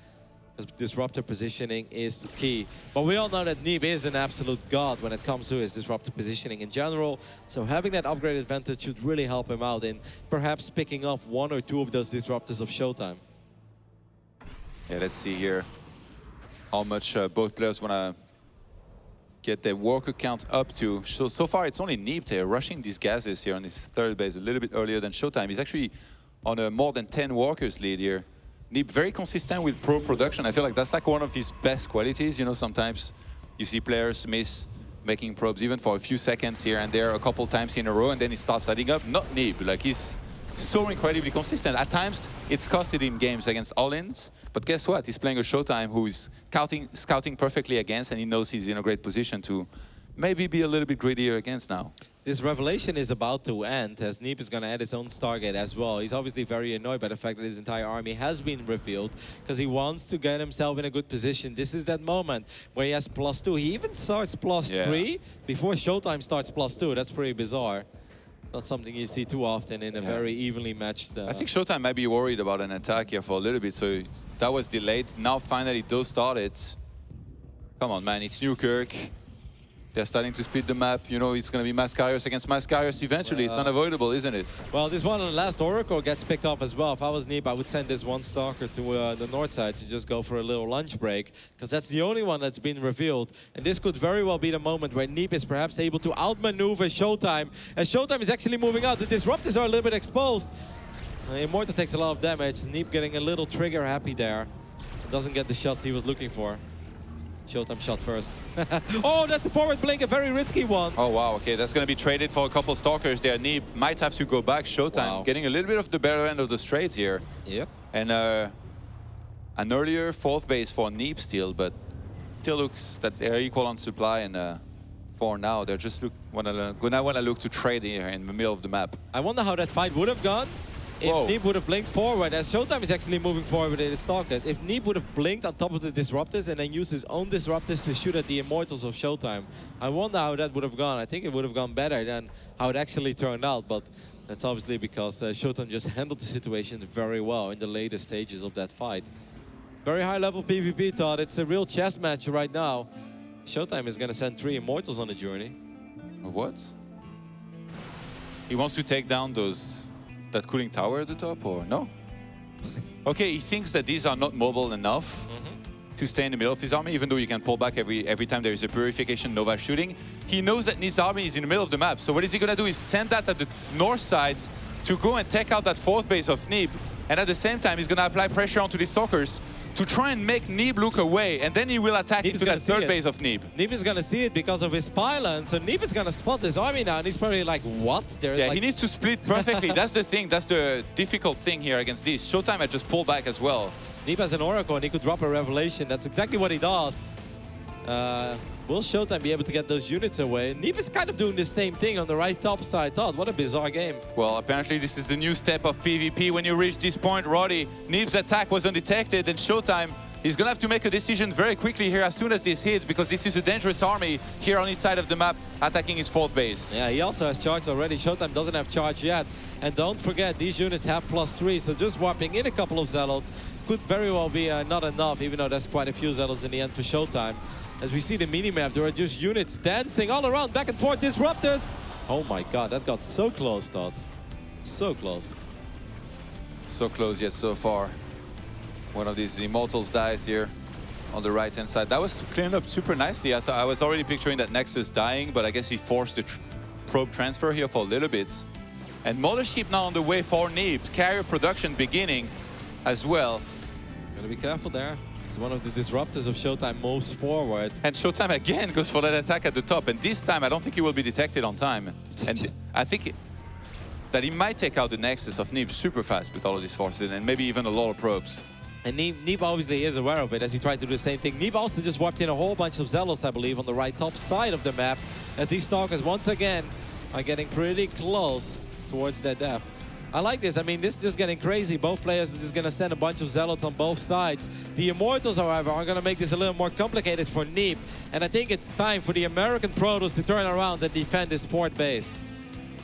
because disruptor positioning is key. But we all know that Neeb is an absolute god when it comes to his disruptor positioning in general. So having that upgrade advantage should really help him out in perhaps picking off 1 or 2 of those disruptors of ShoWTimE. Yeah, let's see here how much both players want to get their worker count up to. So far, it's only Neeb there rushing these gases here on his third base a little bit earlier than ShoWTimE. He's actually on a more than 10 workers lead here. Neeb very consistent with pro production. I feel like that's like one of his best qualities. You know, sometimes you see players miss making probes even for a few seconds here and there a couple times in a row, and then he starts adding up. Not Neeb. Like, he's so incredibly consistent. At times, it's costed him games against all-ins, but guess what? He's playing a ShoWTimE who's scouting perfectly against, and he knows he's in a great position to maybe be a little bit greedier against now. This revelation is about to end, as Neeb is going to add his own Stargate as well. He's obviously very annoyed by the fact that his entire army has been revealed, because he wants to get himself in a good position. This is that moment where he has +2. He even starts +3 before ShoWTimE starts +2. That's pretty bizarre. Not something you see too often in a very evenly matched... I think ShoWTimE might be worried about an attack here for a little bit, so that was delayed. Now finally those started. Come on, man, it's Newkirk. They're starting to split the map. You know, it's going to be Mascarius against Mascarius eventually. It's unavoidable, isn't it? Well, this one on the last Oracle gets picked off as well. If I was Neeb, I would send this one Stalker to the north side to just go for a little lunch break, because that's the only one that's been revealed. And this could very well be the moment where Neeb is perhaps able to outmaneuver ShoWTimE, as ShoWTimE is actually moving out. The disruptors are a little bit exposed. Immortal takes a lot of damage. Neeb getting a little trigger happy there. Doesn't get the shots he was looking for. ShoWTimE shot first. Oh, that's the forward blink, a very risky one. Oh, wow, okay, that's going to be traded for a couple Stalkers there. Neeb might have to go back. ShoWTimE getting a little bit of the better end of the straight here. Yep. And an earlier 4th base for Neeb still, but still looks that they're equal on supply, and for now, they're just gonna want to look to trade here in the middle of the map. I wonder how that fight would have gone if Neeb would have blinked forward, as ShoWTimE is actually moving forward with his Stalkers. If Neeb would have blinked on top of the disruptors and then used his own disruptors to shoot at the Immortals of ShoWTimE, I wonder how that would have gone. I think it would have gone better than how it actually turned out, but that's obviously because ShoWTimE just handled the situation very well in the later stages of that fight. Very high level PvP, Todd. It's a real chess match right now. ShoWTimE is going to send 3 Immortals on the journey. What? He wants to take down that cooling tower at the top, or no? Okay, he thinks that these are not mobile enough to stay in the middle of his army, even though you can pull back every time there is a purification Nova shooting. He knows that his army is in the middle of the map, so what is he gonna do is send that at the north side to go and take out that 4th base of Neeb, and at the same time he's gonna apply pressure onto the Stalkers to try and make Neeb look away, and then he will attack into that 3rd base of Neeb. Neeb is going to see it because of his pylon, so Neeb is going to spot this army now, and he's probably like, what? Yeah, he needs to split perfectly. That's the thing, that's the difficult thing here against this. ShoWTimE had just pulled back as well. Neeb has an Oracle, and he could drop a Revelation. That's exactly what he does. Will ShoWTimE be able to get those units away? Neeb is kind of doing the same thing on the right top side. Todd, what a bizarre game. Well, apparently this is the new step of PvP. When you reach this point, Roddy, Neeb's attack was undetected, and ShoWTimE is going to have to make a decision very quickly here as soon as this hits, because this is a dangerous army here on his side of the map attacking his 4th base. Yeah, he also has charge already. ShoWTimE doesn't have charge yet. And don't forget, these units have +3, so just warping in a couple of Zealots could very well be not enough, even though there's quite a few Zealots in the end for ShoWTimE. As we see the minimap, there are just units dancing all around, back and forth, disruptors. Oh my god, that got so close, Todd. So close. So close yet so far. One of these Immortals dies here on the right-hand side. That was cleaned up super nicely. I was already picturing that Nexus dying, but I guess he forced the probe transfer here for a little bit. And Mothership now on the way for Neeb. Carrier production beginning as well. Gotta be careful there. It's one of the disruptors of ShoWTimE moves forward. And ShoWTimE again goes for that attack at the top. And this time, I don't think he will be detected on time. And I think that he might take out the Nexus of Neeb super fast with all of these forces, and maybe even a lot of probes. And Neeb obviously is aware of it as he tried to do the same thing. Neeb also just warped in a whole bunch of Zealots, I believe, on the right top side of the map, as these Stalkers once again are getting pretty close towards their death. I like this. I mean, this is just getting crazy. Both players are just going to send a bunch of Zealots on both sides. The Immortals, however, are going to make this a little more complicated for Neeb. And I think it's time for the American Protoss to turn around and defend this port base.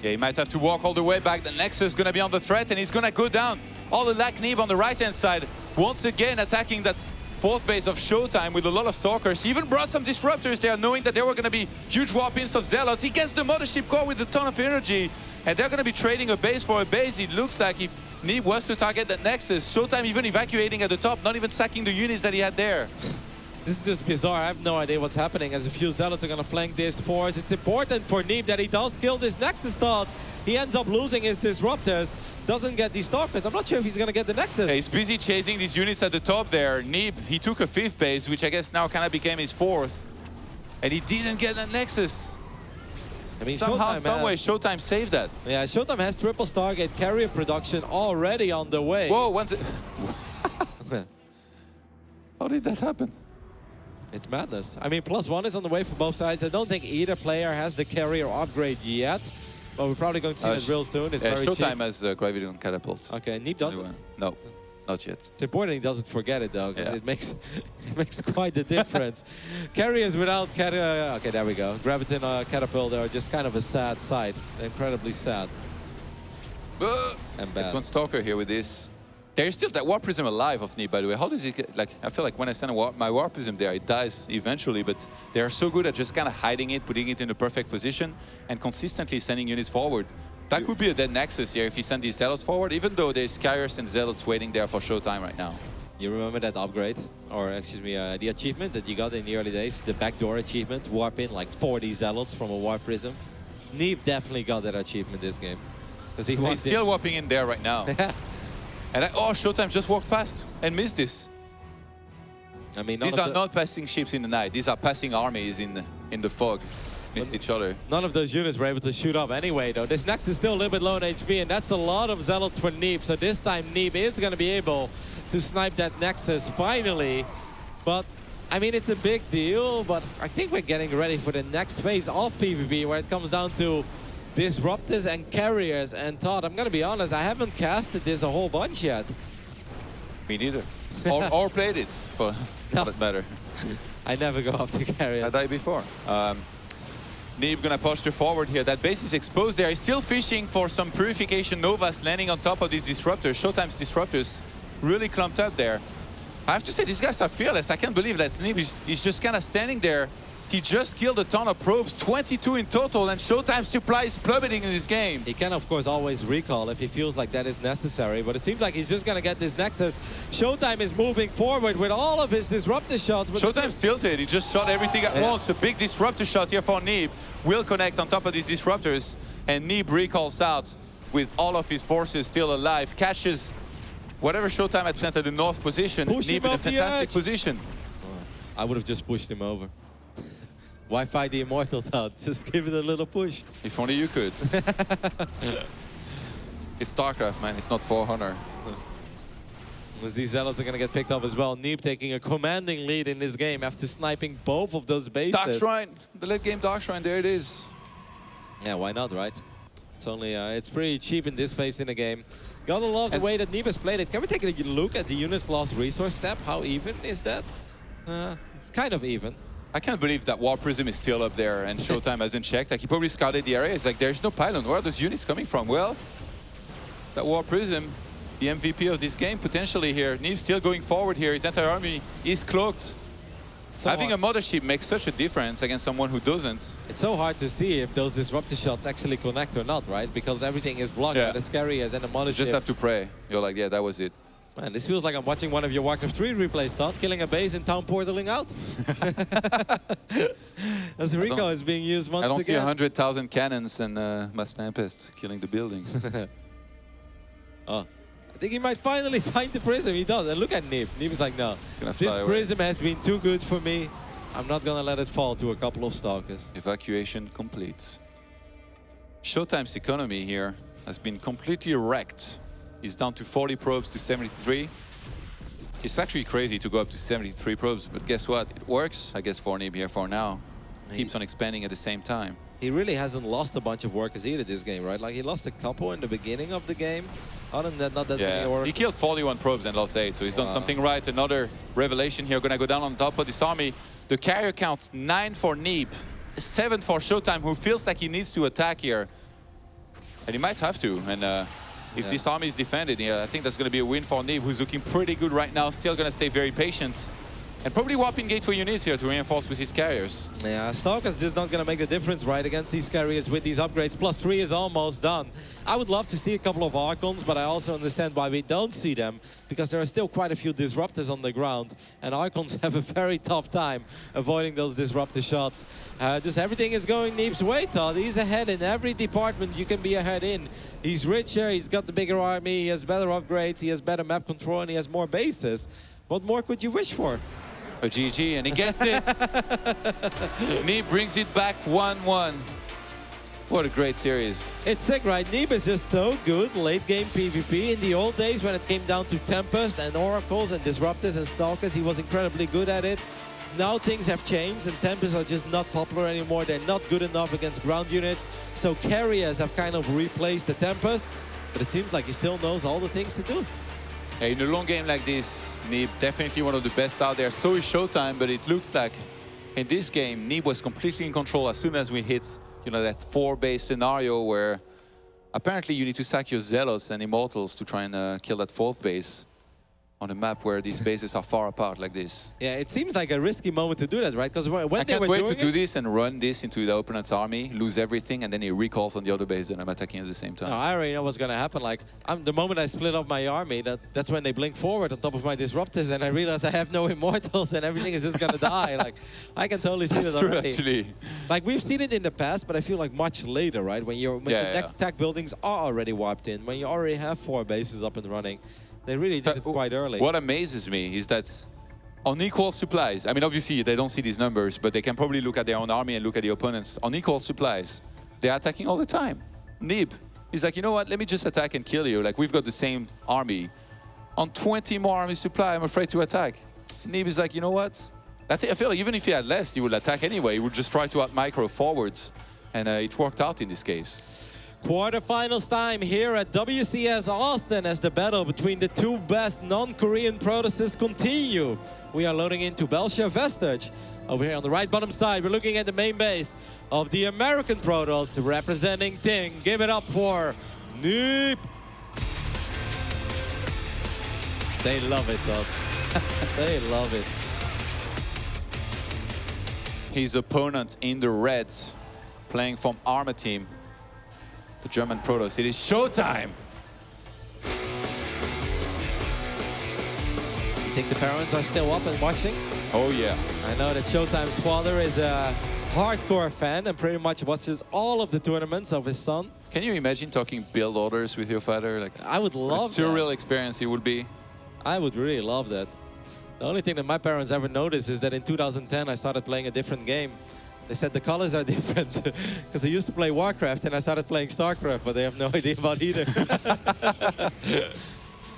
Yeah, he might have to walk all the way back. The Nexus is going to be on the threat, and he's going to go down. All the Lack Neeb on the right-hand side, once again attacking that fourth base of ShoWTimE with a lot of Stalkers. He even brought some Disruptors there, knowing that there were going to be huge warp-ins of Zealots. He gets the Mothership Core with a ton of energy, and they're going to be trading a base for a base. It looks like if Neeb was to target that Nexus, ShoWTimE even evacuating at the top, not even sacking the units that he had there. This is just bizarre. I have no idea what's happening as a few Zealots are going to flank this force. It's important for Neeb that he does kill this Nexus thought. He ends up losing his Disruptors, doesn't get these Stalkers. I'm not sure if he's going to get the Nexus. Yeah, he's busy chasing these units at the top there. Neeb, he took a fifth base, which I guess now kind of became his fourth. And he didn't get that Nexus. I mean, somehow, some way, ShoWTimE saved that. Yeah, ShoWTimE has triple Stargate carrier production already on the way. Whoa, once it... How did that happen? It's madness. I mean, +1 is on the way for both sides. I don't think either player has the carrier upgrade yet, but we're probably going to see that real soon. It's very ShoWTimE cheap. has graviton catapults. Okay, Neeb doesn't. No, not yet. It's important he doesn't forget it though, because it makes quite the difference. Carriers without okay, there we go. Graviton catapult are just kind of a sad sight. Incredibly sad. And bad. There's one Stalker here with this. There's still that Warp Prism alive of Neeb, by the way. How does it get, like, I feel like when I send my Warp Prism there, it dies eventually, but they are so good at just kind of hiding it, putting it in the perfect position, and consistently sending units forward. That could be a dead Nexus here if you send these Zealots forward, even though there's Carriers and Zealots waiting there for ShoWTimE right now. You remember that upgrade, or excuse me, the achievement that you got in the early days, the backdoor achievement, warp in like 40 Zealots from a Warp Prism? Neeb definitely got that achievement this game. Because he's still warping in there right now. And ShoWTimE just walked past and missed this. I mean, these are not passing ships in the night. These are passing armies in the fog. Missed each other. None of those units were able to shoot up anyway, though. This next is still a little bit low on HP, and that's a lot of Zealots for Neeb. So this time, Neeb is going to be able to snipe that Nexus finally. But, I mean, it's a big deal, but I think we're getting ready for the next phase of PvP, where it comes down to Disruptors and Carriers. And Todd, I'm going to be honest, I haven't casted this a whole bunch yet. Me neither. or played it, for that matter. I never go after Carriers. I died before. Neeb gonna posture forward here. That base is exposed there. He's still fishing for some Purification Novas landing on top of these Disruptors. ShoWTimE's Disruptors really clumped up there. I have to say, these guys are fearless. I can't believe that Neeb is just kind of standing there. He just killed a ton of probes, 22 in total, and ShoWTimE's supply is plummeting in this game. He can, of course, always recall if he feels like that is necessary, but it seems like he's just going to get this Nexus. ShoWTimE is moving forward with all of his Disruptor shots. ShoWTimE's tilted. He just shot everything at once. A big Disruptor shot here for Neeb. Will connect on top of these Disruptors, and Neeb recalls out with all of his forces still alive. Catches whatever ShoWTimE had sent at the north position. Neeb in a fantastic position. I would have just pushed him over. Why fight the Immortal Todd? Just give it a little push. If only you could. It's StarCraft, man. It's not For Honor. These Zealots are going to get picked up as well. Neeb taking a commanding lead in this game after sniping both of those bases. Dark Shrine. The late game Dark Shrine. There it is. Yeah, why not, right? It's only, it's pretty cheap in this phase in the game. Gotta love the way that Neeb has played it. Can we take a look at the unit's lost resource step? How even is that? It's kind of even. I can't believe that Warp Prism is still up there and ShoWTimE hasn't checked. Like, he probably scouted the area. It's like, there's no pylon. Where are those units coming from? Well, that Warp Prism, the MVP of this game, potentially here. Neeb still going forward here. His entire army is cloaked. So having a Mothership makes such a difference against someone who doesn't. It's so hard to see if those Disruptor shots actually connect or not, right? Because everything is blocked by the Carriers and the Mothership. You just have to pray. You're like, yeah, that was it. Man, this feels like I'm watching one of your Warcraft 3 replays, Todd. Killing a base in town portaling out. As Rico is being used once again. I don't see 100,000 cannons and Mass Tempest killing the buildings. Oh, I think he might finally find the prism. He does. And look at Neeb. Neeb is like, no, this prism has been too good for me. I'm not going to let it fall to a couple of Stalkers. Evacuation complete. ShoWTimE's economy here has been completely wrecked. He's down to 40 probes to 73. It's actually crazy to go up to 73 probes, but guess what? It works, I guess, for Neeb here for now. Keeps on expanding at the same time. He really hasn't lost a bunch of workers either this game, right? Like, he lost a couple in the beginning of the game. Other than that, not that many workers. He killed 41 probes and lost 8, so he's done something right. Another revelation here, gonna go down on top of this army. The carrier counts 9 for Neeb, 7 for ShoWTimE, who feels like he needs to attack here. And he might have to, and if this army is defended here, I think that's going to be a win for Neeb, who's looking pretty good right now. Still going to stay very patient. And probably warping gateway units here to reinforce with his carriers. Yeah, Stalker's just not going to make the difference, right, against these carriers with these upgrades. +3 is almost done. I would love to see a couple of Archons, but I also understand why we don't see them, because there are still quite a few Disruptors on the ground, and Archons have a very tough time avoiding those Disruptor shots. Just everything is going Neeb's way, Todd. He's ahead in every department you can be ahead in. He's richer, he's got the bigger army, he has better upgrades, he has better map control, and he has more bases. What more could you wish for? A GG, and he gets it. Neeb brings it back 1-1. What a great series. It's sick, right? Neeb is just so good late game PvP. In the old days when it came down to Tempest and Oracles and Disruptors and Stalkers, he was incredibly good at it. Now things have changed and Tempests are just not popular anymore. They're not good enough against ground units. So carriers have kind of replaced the Tempest, but it seems like he still knows all the things to do. Yeah, in a long game like this, Neeb definitely one of the best out there. So is ShoWTimE, but it looked like in this game, Neeb was completely in control as soon as we hit, you know, that 4-base scenario where apparently you need to sack your Zealots and Immortals to try and kill that 4th base on a map where these bases are far apart like this. Yeah, it seems like a risky moment to do that, right? Because when I they can't were wait doing to do this and run this into the opponent's army, lose everything, and then he recalls on the other base and I'm attacking at the same time. No, I already know what's going to happen. Like, the moment I split up my army, that's when they blink forward on top of my Disruptors, and I realize I have no Immortals and everything is just going to die. Like, I can totally see that already. Actually. Like, we've seen it in the past, but I feel like much later, right? When the next attack buildings are already wiped in, when you already have 4 bases up and running. They really did it quite early. What amazes me is that on equal supplies, I mean, obviously they don't see these numbers, but they can probably look at their own army and look at the opponents. On equal supplies, they're attacking all the time. Neeb, he's like, you know what, let me just attack and kill you. Like, we've got the same army. On 20 more army supply, I'm afraid to attack. Neeb is like, you know what? I feel like even if he had less, he would attack anyway. He would just try to out-micro forwards. And it worked out in this case. Quarterfinals time here at WCS Austin as the battle between the 2 best non-Korean Protosters continue. We are loading into Belgia Vestige. Over here on the right bottom side, we're looking at the main base of the American Protoss representing Ting. Give it up for Neeb. They love it, Todd. They love it. His opponent in the red, playing from Armor Team. The German Protoss. It is ShoWTimE. You think the parents are still up and watching? Oh yeah. I know that ShoWTimE's father is a hardcore fan and pretty much watches all of the tournaments of his son. Can you imagine talking build orders with your father? Like, I would love that. A surreal experience it would be. I would really love that. The only thing that my parents ever noticed is that in 2010 I started playing a different game. They said the colors are different because I used to play Warcraft and I started playing StarCraft, but they have no idea about either.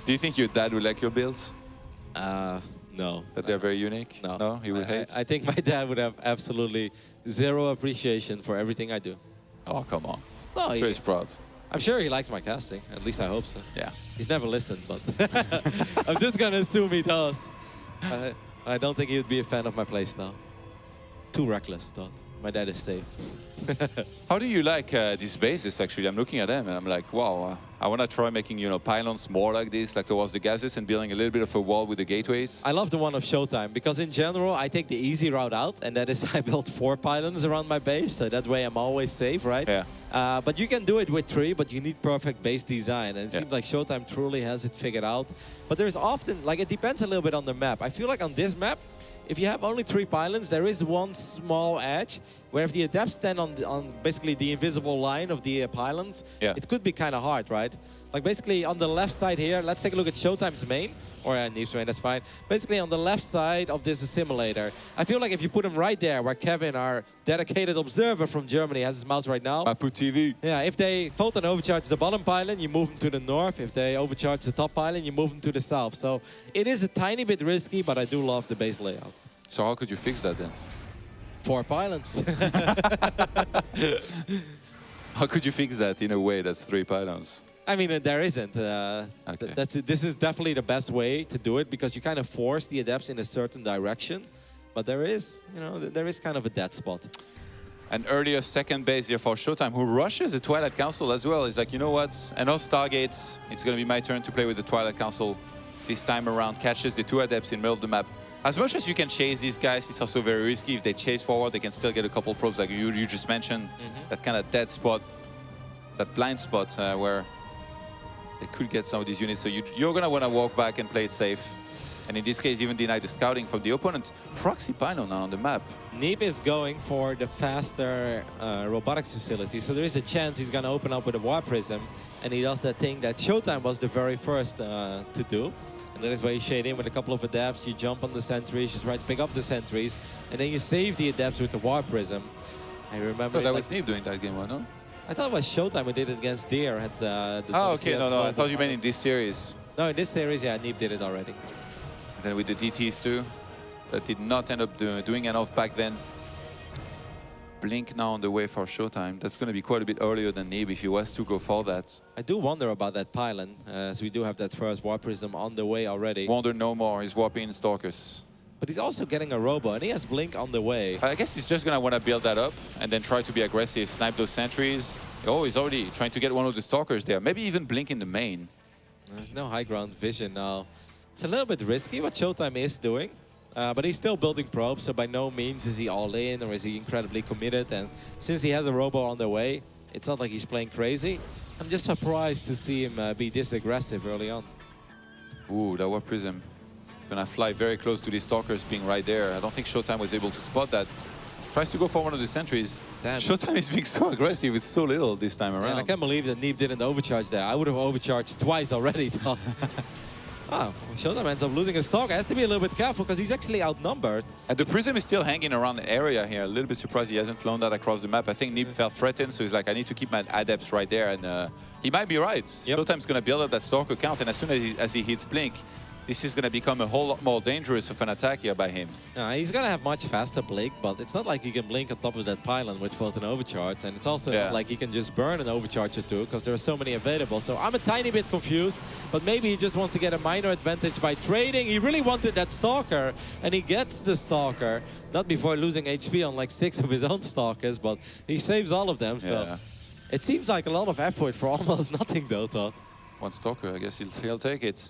Do you think your dad would like your builds? No. That they're very unique? No. No, he would hate? I think my dad would have absolutely zero appreciation for everything I do. Oh, come on. No, He's proud. I'm sure he likes my casting. At least I hope so. Yeah. He's never listened, but I'm just going to assume he does. I don't think he would be a fan of my playstyle. Too reckless, Todd. My dad is safe. How do you like these bases, actually? I'm looking at them and I'm like, wow, I want to try making, you know, pylons more like this, like towards the gases and building a little bit of a wall with the gateways. I love the one of ShoWTimE because in general, I take the easy route out, and that is I build 4 pylons around my base, so that way I'm always safe, right? Yeah. But you can do it with 3, but you need perfect base design, and it seems like ShoWTimE truly has it figured out. But there's often, like, it depends a little bit on the map. I feel like on this map, if you have only 3 pylons, there is one small edge where if the adepts stand on basically the invisible line of the pylons, it could be kind of hard, right? Like basically on the left side here, let's take a look at ShoWTimE's main, or Neeb's main, that's fine. Basically on the left side of this simulator, I feel like if you put him right there, where Kevin, our dedicated observer from Germany, has his mouse right now. Mapu TV. Yeah, if they photon overcharge the bottom pylon, you move them to the north. If they overcharge the top pylon, you move them to the south. So it is a tiny bit risky, but I do love the base layout. So how could you fix that then? 4 pylons. How could you fix that in a way that's 3 pylons? I mean, there isn't. This is definitely the best way to do it because you kind of force the adepts in a certain direction. But there is, you know, there is kind of a dead spot. An earlier second base here for ShoWTimE, who rushes the Twilight Council as well. He's like, you know what? Enough Stargates. It's going to be my turn to play with the Twilight Council this time around. Catches the 2 adepts in the middle of the map. As much as you can chase these guys, it's also very risky. If they chase forward, they can still get a couple probes, like you just mentioned. That kind of dead spot, that blind spot where they could get some of these units. So you're going to want to walk back and play it safe. And in this case, even deny the scouting from the opponent. Proxy pylon now on the map. Neeb is going for the faster robotics facility, so there is a chance he's going to open up with a War Prism, and he does that thing that ShoWTimE was the very first to do. And that is where you shade in with a couple of adapts, you jump on the sentries, you try to pick up the sentries, and then you save the adapts with the War Prism. I remember... No, that was Neeb doing that game, no? I thought it was ShoWTimE who did it against Deer at the Oh, okay, WCS no, I thought you meant in Finals. this series. No, in this series, yeah, Neeb did it already. And then with the DTs too, that did not end up doing enough back then. Blink now on the way for ShoWTimE. That's going to be quite a bit earlier than Neeb if he was to go for that. I do wonder about that pylon, as we do have that first War Prism on the way already. Wonder no more, he's warping Stalkers. But he's also getting a Robo, and he has Blink on the way. I guess he's just going to want to build that up and then try to be aggressive, snipe those sentries. Oh, he's already trying to get one of the Stalkers there. Maybe even Blink in the main. There's no high ground vision now. It's a little bit risky what ShoWTimE is doing, but he's still building probes, so by no means is he all in or is he incredibly committed. And since he has a Robo on the way, it's not like he's playing crazy. I'm just surprised to see him be this aggressive early on. Ooh, that War Prism. Gonna fly very close to the Stalkers being right there. I don't think ShoWTimE was able to spot that. Tries to go for one of the sentries. Damn. ShoWTimE is being so aggressive with so little this time around. And I can't believe that Neeb didn't overcharge there. I would have overcharged twice already. Oh, ShoWTimE ends up losing his Stalker. Has to be a little bit careful because he's actually outnumbered. And the Prism is still hanging around the area here. A little bit surprised he hasn't flown that across the map. I think Neeb felt threatened, so he's like, I need to keep my adepts right there. And he might be right. Yep. ShoWTimE's going to build up that Stalker count, and as soon as he hits Blink, this is going to become a whole lot more dangerous of an attack here by him. He's going to have much faster Blink, but it's not like he can Blink on top of that pylon with Fulton Overcharge. And it's also not like he can just burn an Overcharge or two, because there are so many available. So I'm a tiny bit confused, but maybe he just wants to get a minor advantage by trading. He really wanted that Stalker, and he gets the Stalker. Not before losing HP on like 6 of his own Stalkers, but he saves all of them. So it seems like a lot of effort for almost nothing, though, Todd. One Stalker, I guess he'll take it.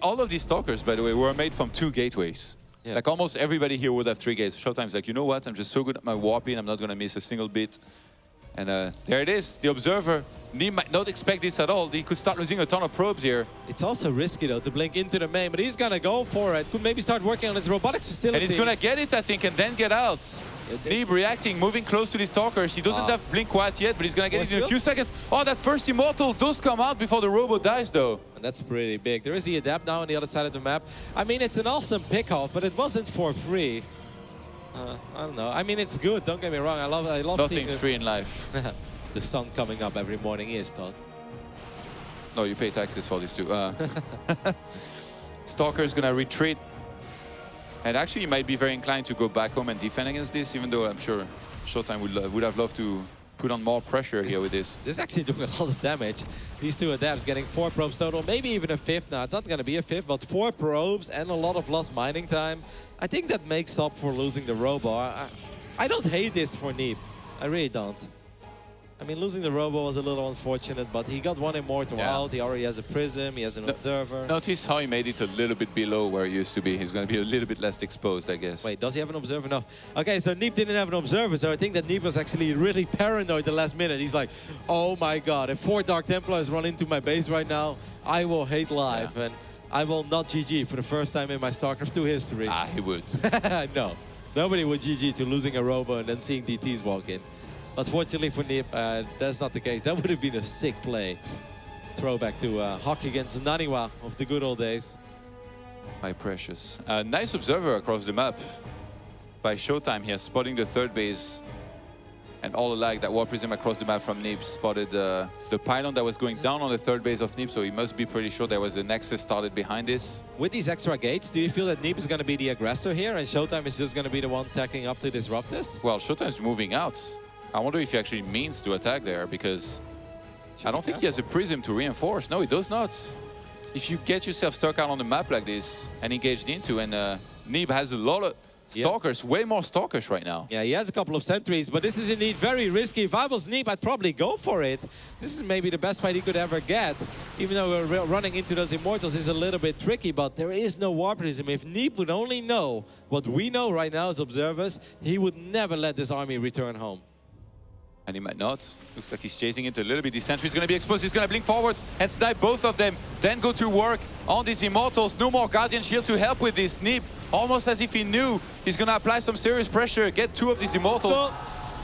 All of these Stalkers, by the way, were made from 2 gateways. Yeah. Like almost everybody here would have 3 gates. ShoWTimE's like, you know what? I'm just so good at my warping, I'm not going to miss a single bit. And there it is, the Observer. Neeb might not expect this at all. He could start losing a ton of probes here. It's also risky, though, to Blink into the main, but he's going to go for it. Could maybe start working on his robotics facility. And he's going to get it, I think, and then get out. Neeb reacting, moving close to the Stalkers. He doesn't have Blink quite yet, but he's going to get it in a few seconds. Oh, that first Immortal does come out before the Robo dies, though. And that's pretty big. There is the Adapt now on the other side of the map. I mean, it's an awesome pick-off, but it wasn't for free. I don't know. I mean, it's good. Don't get me wrong. I love Nothing's free in life. The sun coming up every morning is, Todd. No, you pay taxes for this too. Stalker's going to retreat. And actually, he might be very inclined to go back home and defend against this, even though I'm sure ShoWTimE would have loved to put on more pressure here with this. This is actually doing a lot of damage. These 2 adapts getting 4 probes total, maybe even a 5th now. It's not going to be a 5th, but 4 probes and a lot of lost mining time. I think that makes up for losing the Robo. I don't hate this for Neeb. I really don't. I mean, losing the Robo was a little unfortunate, but he got 1 Immortal out. He already has a Prism. He has an Observer. Notice how he made it a little bit below where he used to be. He's going to be a little bit less exposed, I guess. Wait, does he have an Observer? No. Okay, so Neeb didn't have an Observer, so I think that Neeb was actually really paranoid the last minute. He's like, oh my god, if 4 Dark Templars run into my base right now, I will hate life, and I will not GG for the first time in my StarCraft 2 history. Ah, he would. No, nobody would GG to losing a Robo and then seeing DTs walk in. But fortunately for Neeb, that's not the case. That would have been a sick play. Throwback to Hawk against Naniwa of the good old days. My precious. Nice Observer across the map by ShoWTimE here, spotting the 3rd base. And all alike, that War Prism across the map from Neeb spotted the pylon that was going down on the 3rd base of Neeb, so he must be pretty sure there was a Nexus started behind this. With these extra gates, do you feel that Neeb is going to be the aggressor here and ShoWTimE is just going to be the one tacking up to disrupt this? Well, ShoWTimE's moving out. I wonder if he actually means to attack there, because I don't think he has a Prism to reinforce. No, he does not. If you get yourself stuck out on the map like this and engaged into, and Neeb has a lot of Stalkers, way more Stalkers right now. Yeah, he has a couple of sentries, but this is indeed very risky. If I was Neeb, I'd probably go for it. This is maybe the best fight he could ever get. Even though we're running into those Immortals is a little bit tricky, but there is no Warp Prism. If Neeb would only know what we know right now as observers, he would never let this army return home. And he might not. Looks like he's chasing it a little bit. This sentry is going to be exposed. He's going to blink forward and snipe both of them. Then go to work on these Immortals. No more Guardian Shield to help with this. Neeb, almost as if he knew he's going to apply some serious pressure, get 2 of these Immortals.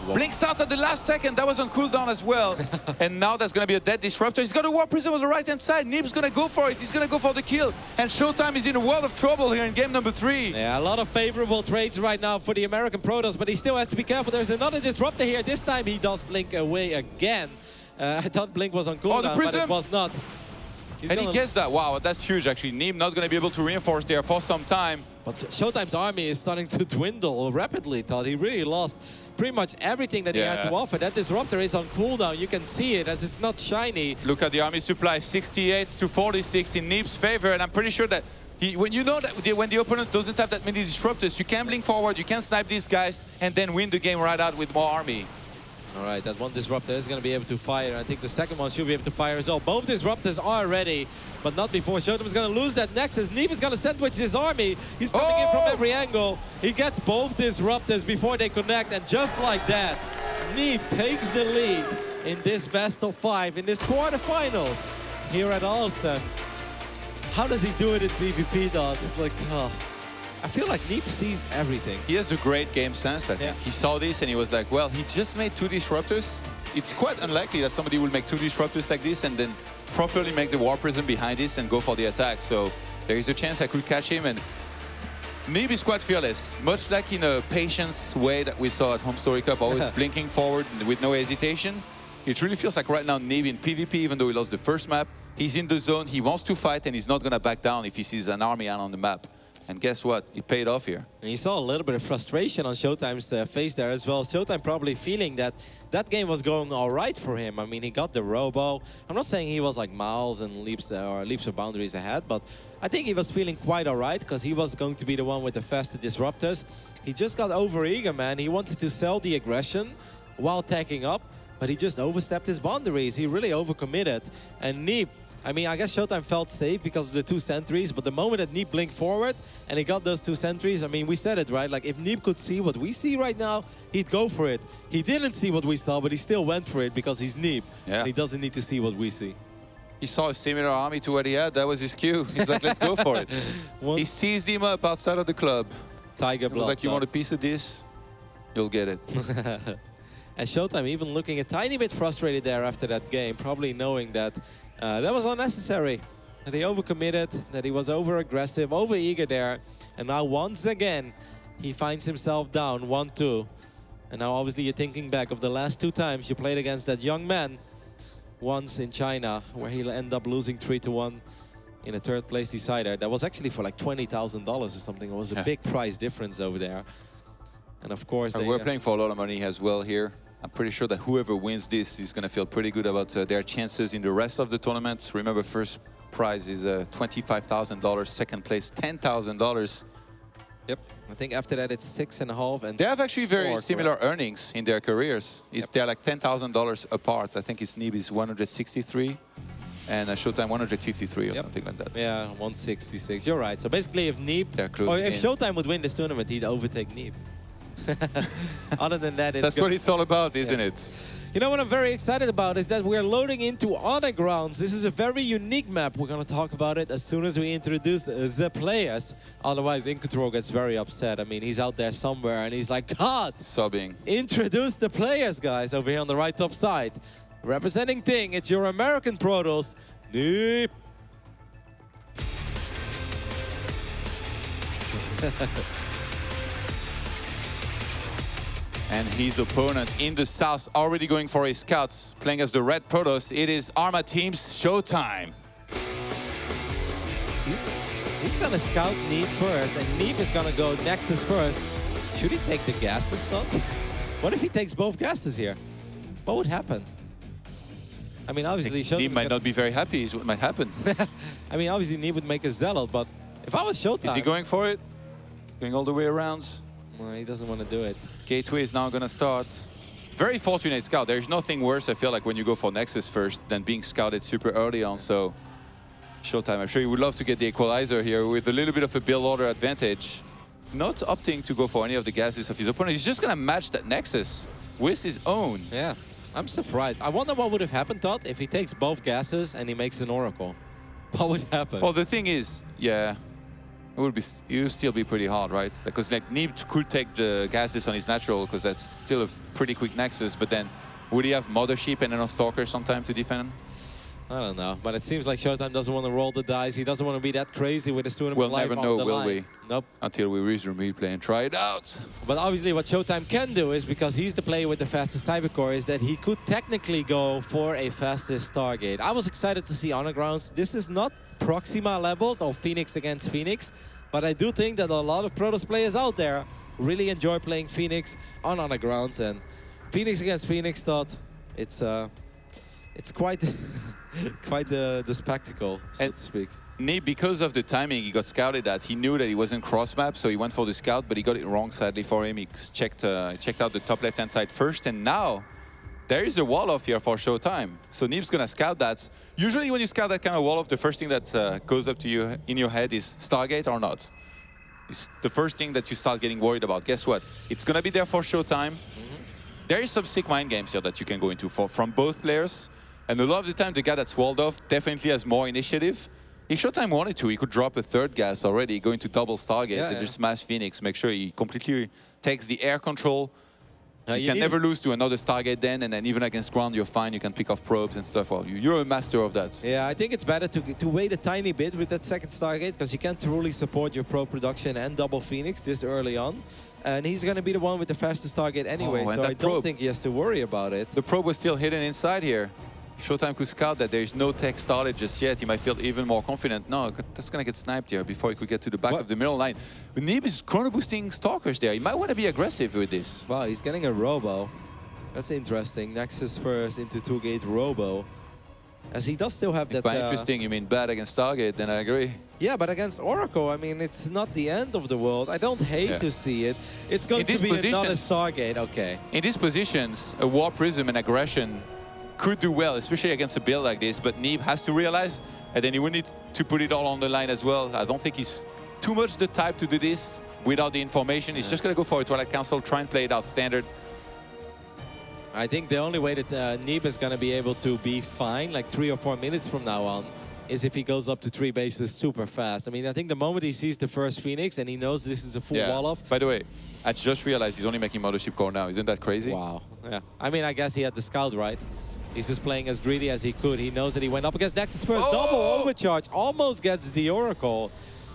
Blink start at the last second. That was on cooldown as well. And now there's going to be a dead Disruptor. He's got a Warp Prism on the right-hand side. Neeb's going to go for it. He's going to go for the kill. And ShoWTimE is in a world of trouble here in game number 3. Yeah, a lot of favorable trades right now for the American Protoss, but he still has to be careful. There's another Disruptor here. This time he does blink away again. I thought blink was on cooldown, but it was not. And he gets that. Wow, that's huge, actually. Neeb not going to be able to reinforce there for some time. But ShoWTimE's army is starting to dwindle rapidly, Todd. He really lost pretty much everything that he had to offer. That Disruptor is on cooldown. You can see it as it's not shiny. Look at the army supply, 68 to 46 in Neeb's favor. And I'm pretty sure that when you know that when the opponent doesn't have that many Disruptors, you can blink forward, you can snipe these guys, and then win the game right out with more army. All right, that one Disruptor is going to be able to fire. I think the second one should be able to fire as well. Both Disruptors are ready, but not before ShoWTimE is going to lose that Nexus. Neeb is going to sandwich his army. He's coming in from every angle. He gets both Disruptors before they connect, and just like that, Neeb takes the lead in this best of 5, in this quarterfinals here at Austin. How does he do it in PvP, though? It's like, oh. I feel like Neeb sees everything. He has a great game sense, I think. He saw this and he was like, well, he just made 2 Disruptors. It's quite unlikely that somebody will make 2 Disruptors like this and then properly make the Warp Prism behind this and go for the attack. So there is a chance I could catch him. And Neeb is quite fearless, much like in a patience way that we saw at Home Story Cup, always blinking forward with no hesitation. It really feels like right now Neeb in PvP, even though he lost the first map, he's in the zone, he wants to fight, and he's not going to back down if he sees an army out on the map. And guess what? It paid off here. And you saw a little bit of frustration on ShoWTimE's face there as well. ShoWTimE probably feeling that that game was going all right for him. I mean, he got the Robo. I'm not saying he was like miles and leaps of boundaries ahead, but I think he was feeling quite all right because he was going to be the one with the faster Disruptors. He just got over-eager, man. He wanted to sell the aggression while tacking up, but he just overstepped his boundaries. He really overcommitted. And Neeb, I mean, I guess ShoWTimE felt safe because of the 2 sentries, but the moment that Neeb blinked forward and he got those 2 sentries, I mean, we said it, right? Like, if Neeb could see what we see right now, he'd go for it. He didn't see what we saw, but he still went for it because he's Neeb. And he doesn't need to see what we see. He saw a similar army to what he had. That was his cue. He's like, let's go for it. He seized him up outside of the club. Tiger blood. He was like, you want a piece of this? You'll get it. And ShoWTimE even looking a tiny bit frustrated there after that game, probably knowing that that was unnecessary, that he overcommitted, that he was over-aggressive, over-eager there. And now once again, he finds himself down 1-2. And now obviously you're thinking back of the last 2 times you played against that young man. Once in China, where he'll end up losing 3-1 in a 3rd place decider. That was actually for like $20,000 or something. It was a big price difference over there. And of course, we're playing for a lot of money as well here. I'm pretty sure that whoever wins this is going to feel pretty good about their chances in the rest of the tournament. Remember, first prize is $25,000, second place $10,000. Yep, I think after that it's 6.5, and they have actually very similar earnings in their careers. They're like $10,000 apart. I think Neeb is 163 and ShoWTimE 153 or something like that. Yeah, 166. You're right. So basically, if Neeb, or if ShoWTimE would win this tournament, he'd overtake Neeb. Other than that, that's what it's all about, isn't it? You know what I'm very excited about is that we're loading into Honor Grounds. This is a very unique map. We're going to talk about it as soon as we introduce the players. Otherwise, InControl gets very upset. I mean, he's out there somewhere and he's like, God, sobbing. Introduce the players, guys, over here on the right top side. Representing Ting, it's your American Protoss, Neeb. And his opponent in the south already going for his scouts, playing as the red Protoss. It is Arma Team's ShoWTimE. He's going to scout Neeb first, and Neeb is going to go Nexus first. Should he take the gases, though? What if he takes both gases here? What would happen? I mean, obviously, Neeb might not be very happy is what might happen. I mean, obviously, Neeb would make a Zealot, but if I was ShoWTimE... Is he going for it? Going all the way around? No, he doesn't want to do it. Gateway is now going to start. Very fortunate scout. There's nothing worse, I feel like, when you go for Nexus first than being scouted super early on. So ShoWTimE, I'm sure he would love to get the equalizer here with a little bit of a build order advantage. Not opting to go for any of the gases of his opponent. He's just going to match that Nexus with his own. Yeah, I'm surprised. I wonder what would have happened, Todd, if he takes both gases and he makes an Oracle. What would happen? Well, the thing is, yeah, it would still be pretty hard, right? Because like Neeb could take the gases on his natural, because that's still a pretty quick Nexus. But then, would he have Mothership and then a Stalker sometime to defend? I don't know, but it seems like ShoWTimE doesn't want to roll the dice. He doesn't want to be that crazy with his tournament We'll life never on know, the will line. we? Nope. Until we resume replay and try it out. But obviously what ShoWTimE can do is, because he's the player with the fastest Cybercore, is that he could technically go for a fastest Stargate. I was excited to see Undergrounds. This is not Proxima levels or Phoenix against Phoenix, but I do think that a lot of Protoss players out there really enjoy playing Phoenix on Undergrounds, and Phoenix against Phoenix, Todd, it's quite quite the spectacle, so to speak. Neeb, because of the timing he got scouted at, he knew that he wasn't cross-map, so he went for the scout, but he got it wrong, sadly, for him. He checked out the top left-hand side first, and now there is a wall-off here for ShoWTimE. So Neeb's going to scout that. Usually when you scout that kind of wall-off, the first thing that goes up to you in your head is Stargate or not. It's the first thing that you start getting worried about. Guess what? It's going to be there for ShoWTimE. There is some sick mind games here that you can go into from both players. And a lot of the time, the guy that's walled off definitely has more initiative. If ShoWTimE wanted to, he could drop a third gas already, go into double Stargate, and just smash Phoenix, make sure he completely takes the air control. You can never lose to another Stargate then, and then even against ground, you're fine. You can pick off probes and stuff. Well, you're a master of that. Yeah, I think it's better to wait a tiny bit with that second Stargate, because you can't truly support your probe production and double Phoenix this early on. And he's going to be the one with the fastest Stargate anyway, so I don't think he has to worry about it. The probe was still hidden inside here. ShoWTimE could scout that. There's no tech started just yet. He might feel even more confident. No, that's going to get sniped here before he could get to the back of the middle line. But Neeb is chrono boosting Stalkers there. He might want to be aggressive with this. Wow, he's getting a Robo. That's interesting. Nexus first into 2-gate Robo. As he does still have that... By interesting, you mean bad against Stargate, then I agree. Yeah, but against Oracle, I mean, it's not the end of the world. I don't hate to see it. It's going to be another Stargate, okay. In these positions, a War Prism and aggression could do well, especially against a build like this, but Neeb has to realize, and then he will need to put it all on the line as well. I don't think he's too much the type to do this without the information. He's just going to go for a Twilight Council, try and play it out standard. I think the only way that Neeb is going to be able to be fine, like 3 or 4 minutes from now on, is if he goes up to 3 bases super fast. I mean, I think the moment he sees the first Phoenix and he knows this is a full wall-off. By the way, I just realized he's only making Mothership core now. Isn't that crazy? Wow. Yeah. I mean, I guess he had the scout, right? He's just playing as greedy as he could. He knows that he went up against Nexus first. Double overcharge. Almost gets the Oracle.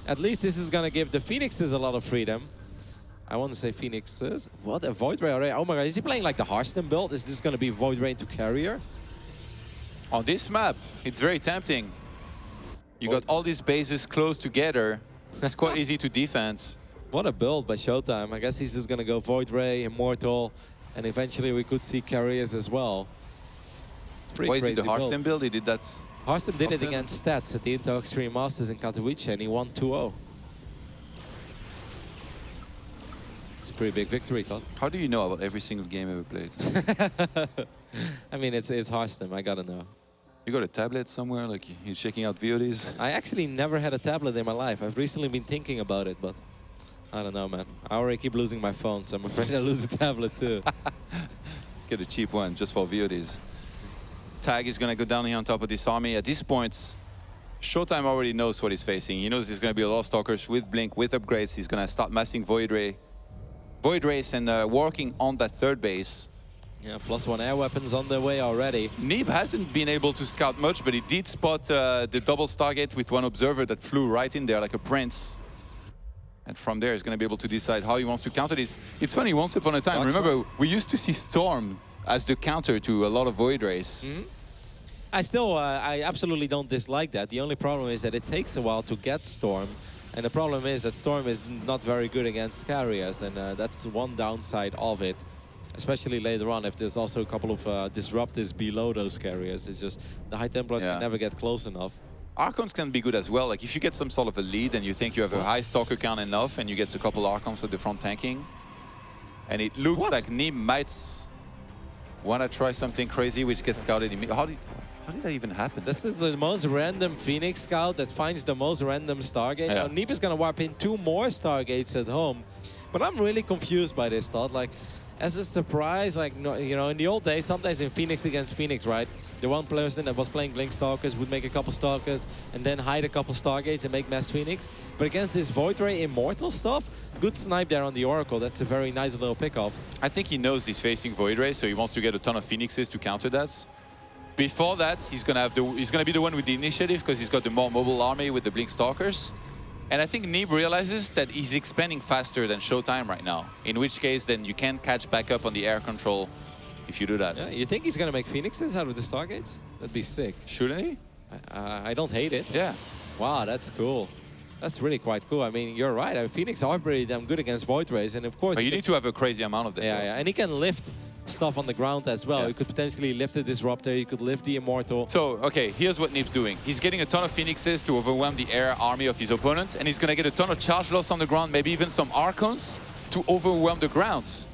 At least this is going to give the Phoenixes a lot of freedom. I want to say Phoenixes. What? A Void Ray already? Oh my god. Is he playing like the Hearthstone build? Is this going to be Void Ray into Carrier? On this map, it's very tempting. You got all these bases close together. It's quite easy to defend. What a build by ShoWTimE. I guess he's just going to go Void Ray, Immortal, and eventually we could see Carriers as well. Why is it the Hearthstone build? He did that. Hearthstone did it against Stats at the Intel Extreme Masters in Katowice, and he won 2-0. It's a pretty big victory, Todd. How do you know about every single game ever played? I mean, it's Hearthstone. I gotta know. You got a tablet somewhere? Like you're checking out VODs? I actually never had a tablet in my life. I've recently been thinking about it, but I don't know, man. I already keep losing my phone, so I'm afraid I lose a tablet too. Get a cheap one just for VODs. Tag is going to go down here on top of this army. At this point, ShoWTimE already knows what he's facing. He knows there's going to be a lot of Stalkers with Blink, with upgrades. He's going to start massing Void Rays and working on that third base. Yeah, +1 air weapons on their way already. Neeb hasn't been able to scout much, but he did spot the double Stargate with one observer that flew right in there like a prince. And from there, he's going to be able to decide how he wants to counter this. It's funny, once upon a time, remember, we used to see Storm as the counter to a lot of Void Rays. I absolutely don't dislike that. The only problem is that it takes a while to get Storm. And the problem is that Storm is not very good against carriers, and that's one downside of it. Especially later on, if there's also a couple of disruptors below those carriers. It's just the High Templars can never get close enough. Archons can be good as well. Like if you get some sort of a lead and you think you have a high Stalker count enough and you get a couple Archons at the front tanking, And it looks like Neeb might want to try something crazy, which gets scouted immediately. How did that even happen? This is the most random Phoenix scout that finds the most random Stargate. Yeah. Now, Neeb is going to warp in 2 more Stargates at home. But I'm really confused by this thought. Like, as a surprise, like, you know, in the old days, sometimes in Phoenix against Phoenix, right? The one person that was playing Blink Stalkers would make a couple Stalkers and then hide a couple Stargates and make Mass Phoenix. But against this Void Ray Immortal stuff, good snipe there on the Oracle. That's a very nice little pickoff. I think he knows he's facing Void Ray, so he wants to get a ton of Phoenixes to counter that. Before that, he's gonna be the one with the initiative because he's got the more mobile army with the Blink Stalkers. And I think Neeb realizes that he's expanding faster than ShoWTimE right now. In which case, then you can catch back up on the air control if you do that. Yeah, you think he's going to make Phoenixes out of the Stargates? That'd be sick. Shouldn't he? I don't hate it. Yeah. Wow, that's cool. That's really quite cool. I mean, you're right. I mean, Phoenix are pretty damn good against Void Rays. And of course... But you need to have a crazy amount of them. Yeah, yeah. And he can lift stuff on the ground as well. Yeah. You could potentially lift the Disruptor. You could lift the Immortal. So, okay, here's what Neeb's doing. He's getting a ton of Phoenixes to overwhelm the air army of his opponent, and he's going to get a ton of charge loss on the ground, maybe even some Archons to overwhelm the grounds.